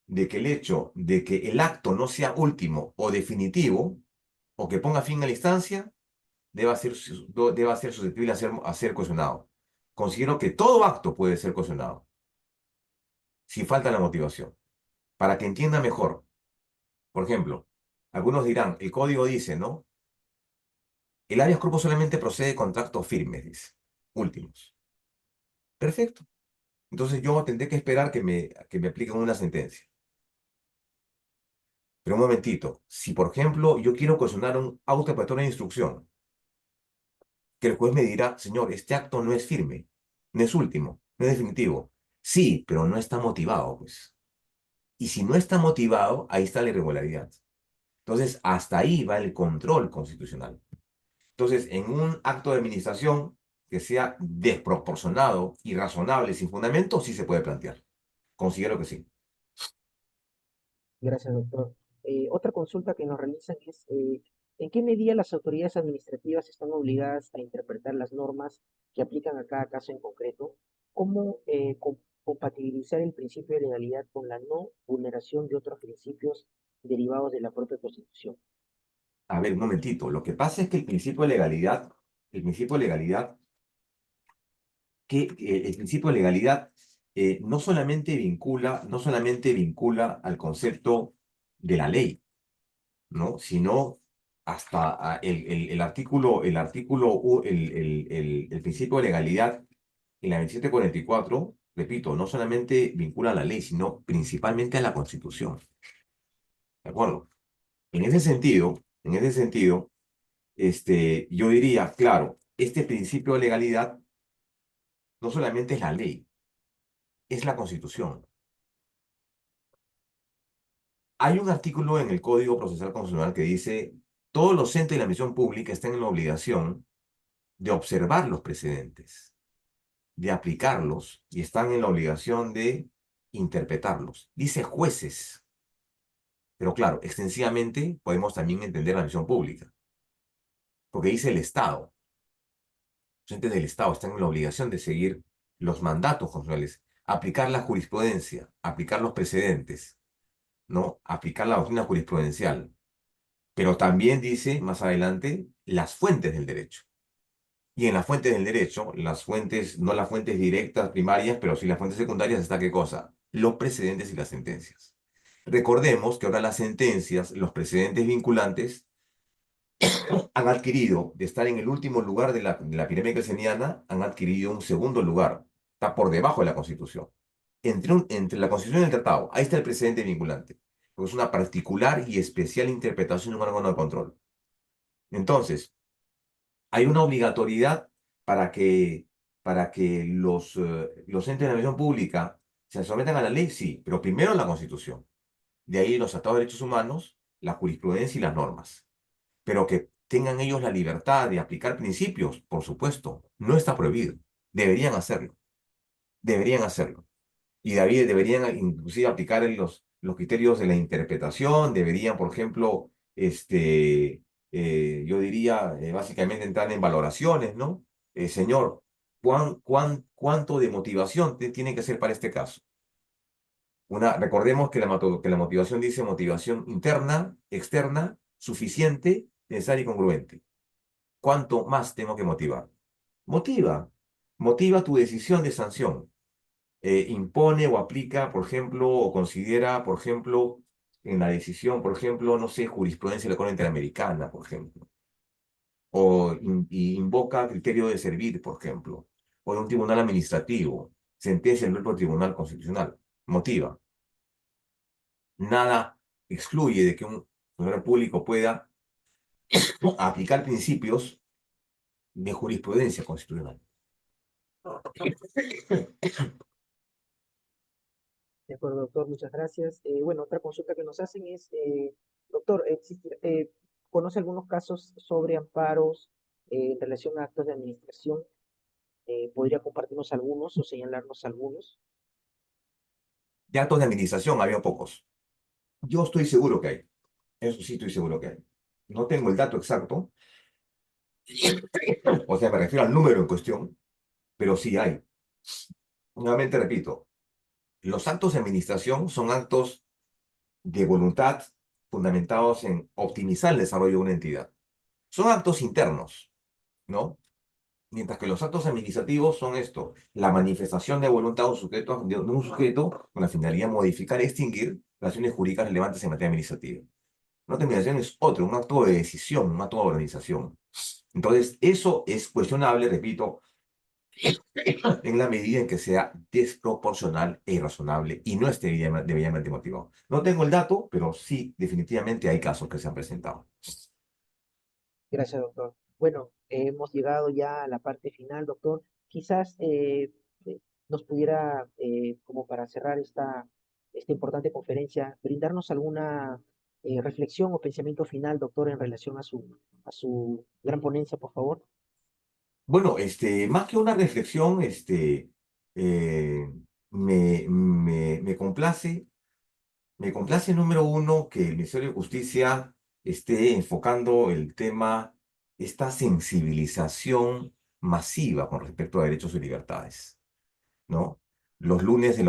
de que el hecho de que el acto no sea último o definitivo, o que ponga fin a la instancia, deba ser susceptible a ser cuestionado. Considero que todo acto puede ser cuestionado, si falta la motivación. Para que entienda mejor, por ejemplo, algunos dirán, el código dice, ¿no? El habeas corpus solamente procede con actos firmes, dice, últimos. Perfecto. Entonces yo tendré que esperar que me apliquen una sentencia. Pero un momentito, si por ejemplo yo quiero cuestionar un auto de patrón de instrucción, que el juez me dirá, señor, este acto no es firme, no es último, no es definitivo. Sí, pero no está motivado, pues. Y si no está motivado, ahí está la irregularidad. Entonces, hasta ahí va el control constitucional. Entonces, en un acto de administración que sea desproporcionado, irrazonable, sin fundamento, sí se puede plantear. Considero que sí. Gracias, doctor. Otra consulta que nos realizan es, ¿en qué medida las autoridades administrativas están obligadas a interpretar las normas que aplican a cada caso en concreto? ¿Cómo compatibilizar el principio de legalidad con la no vulneración de otros principios derivados de la propia Constitución? A ver, un momentito. Lo que pasa es que el principio de legalidad, el principio de legalidad no solamente vincula al concepto de la ley, ¿no? Sino hasta el principio de legalidad en la 2744, repito, no solamente vincula a la ley, sino principalmente a la Constitución. ¿De acuerdo? En ese sentido, yo diría, claro, este principio de legalidad no solamente es la ley, es la Constitución. Hay un artículo en el Código Procesal Constitucional que dice, todos los entes de la misión pública están en la obligación de observar los precedentes, de aplicarlos y están en la obligación de interpretarlos. Dice jueces, pero claro, extensivamente podemos también entender la misión pública, porque dice el Estado. Los entes del Estado están en la obligación de seguir los mandatos constitucionales, aplicar la jurisprudencia, aplicar los precedentes, ¿no? Aplicar la doctrina jurisprudencial. Pero también dice más adelante las fuentes del derecho. Y en las fuentes del derecho, las fuentes, no las fuentes directas primarias, pero sí las fuentes secundarias, ¿está qué cosa? Los precedentes y las sentencias. Recordemos que ahora las sentencias, los precedentes vinculantes, han adquirido, de estar en el último lugar de la pirámide kelseniana, han adquirido un segundo lugar. Está por debajo de la Constitución. Entre la Constitución y el Tratado, ahí está el precedente vinculante. Porque es una particular y especial interpretación de un órgano de control. Entonces, hay una obligatoriedad para que los entes de la administración pública se sometan a la ley, sí, pero primero la Constitución. De ahí los tratados de derechos humanos, la jurisprudencia y las normas. Pero que tengan ellos la libertad de aplicar principios, por supuesto, no está prohibido. Deberían hacerlo. Deberían hacerlo. Y de ahí deberían inclusive aplicar los criterios de la interpretación, deberían, por ejemplo, yo diría, básicamente entrar en valoraciones, ¿no? Señor, ¿cuánto de motivación tiene que ser para este caso? Recordemos que que la motivación dice motivación interna, externa, suficiente, necesaria y congruente. ¿Cuánto más tengo que motivar? Motiva tu decisión de sanción. Impone o aplica, por ejemplo, o considera, por ejemplo, en la decisión, por ejemplo, no sé, jurisprudencia de la Corte Interamericana, por ejemplo, o invoca criterio de servir, por ejemplo, o de un tribunal administrativo, sentencia del propio Tribunal Constitucional. Motiva. Nada excluye de que un funcionario público pueda aplicar principios de jurisprudencia constitucional. De acuerdo, doctor, muchas gracias. Bueno, otra consulta que nos hacen es, doctor, ¿conoce algunos casos sobre amparos en relación a actos de administración? ¿Podría compartirnos algunos o señalarnos algunos? De actos de administración había pocos. Yo estoy seguro que hay. Eso sí estoy seguro que hay. No tengo el dato exacto, o sea, me refiero al número en cuestión, pero sí hay. Nuevamente repito, los actos de administración son actos de voluntad fundamentados en optimizar el desarrollo de una entidad. Son actos internos, ¿no? Mientras que los actos administrativos son esto, la manifestación de voluntad de un sujeto con la finalidad de modificar, extinguir relaciones jurídicas relevantes en materia administrativa. Una terminación es otro, un acto de decisión, un acto de organización. Entonces, eso es cuestionable, repito, en la medida en que sea desproporcional e irrazonable y no esté debidamente motivado. No tengo el dato, pero sí, definitivamente hay casos que se han presentado. Gracias, doctor. Bueno, hemos llegado ya a la parte final, doctor. Quizás nos pudiera, como para cerrar esta importante conferencia, brindarnos alguna reflexión o pensamiento final, doctor, en relación a su gran ponencia, por favor. Bueno, más que una reflexión, eh, me complace, número uno, que el Ministerio de Justicia esté enfocando el tema, esta sensibilización masiva con respecto a derechos y libertades, ¿no? Los lunes del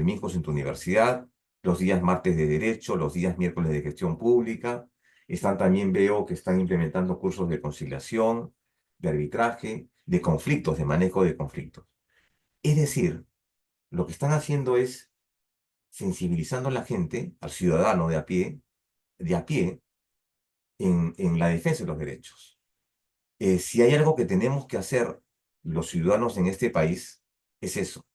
MINJUS en tu universidad, los días martes de Derecho, los días miércoles de Gestión Pública. También veo que están implementando cursos de conciliación, de arbitraje, de conflictos, de manejo de conflictos. Es decir, lo que están haciendo es sensibilizando a la gente, al ciudadano de a pie, en la defensa de los derechos. Si hay algo que tenemos que hacer los ciudadanos en este país, es eso,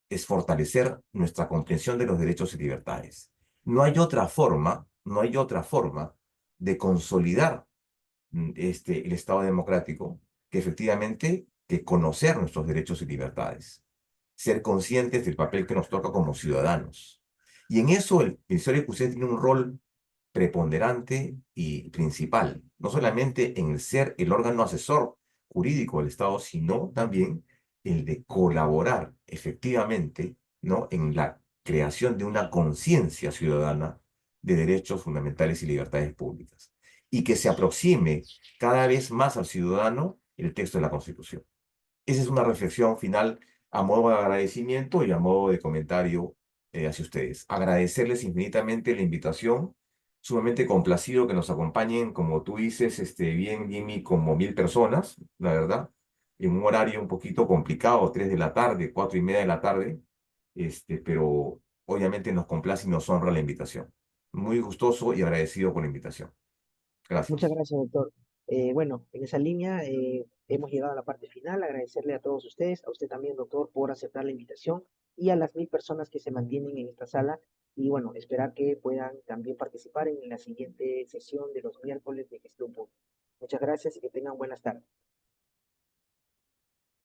es fortalecer nuestra comprensión de los derechos y libertades. No hay otra forma de consolidar el Estado democrático que efectivamente que conocer nuestros derechos y libertades, ser conscientes del papel que nos toca como ciudadanos. Y en eso el Ministerio de Justicia tiene un rol preponderante y principal, no solamente en el ser el órgano asesor jurídico del Estado, sino también el de colaborar efectivamente, ¿no?, en la creación de una conciencia ciudadana de derechos fundamentales y libertades públicas, y que se aproxime cada vez más al ciudadano el texto de la Constitución. Esa es una reflexión final a modo de agradecimiento y a modo de comentario hacia ustedes. Agradecerles infinitamente la invitación, sumamente complacido que nos acompañen, como tú dices, bien, Jimmy, como 1000 personas, la verdad, en un horario un poquito complicado, 3 de la tarde, 4:30 de la tarde, pero obviamente nos complace y nos honra la invitación. Muy gustoso y agradecido por la invitación. Muchas Gracias. gracias, doctor. Bueno, en esa línea hemos llegado a la parte final. Agradecerle a todos ustedes, a usted también, doctor, por aceptar la invitación y a las 1000 personas que se mantienen en esta sala. Y bueno, esperar que puedan también participar en la siguiente sesión de los miércoles de gestión pública. Muchas gracias y que tengan buenas tardes.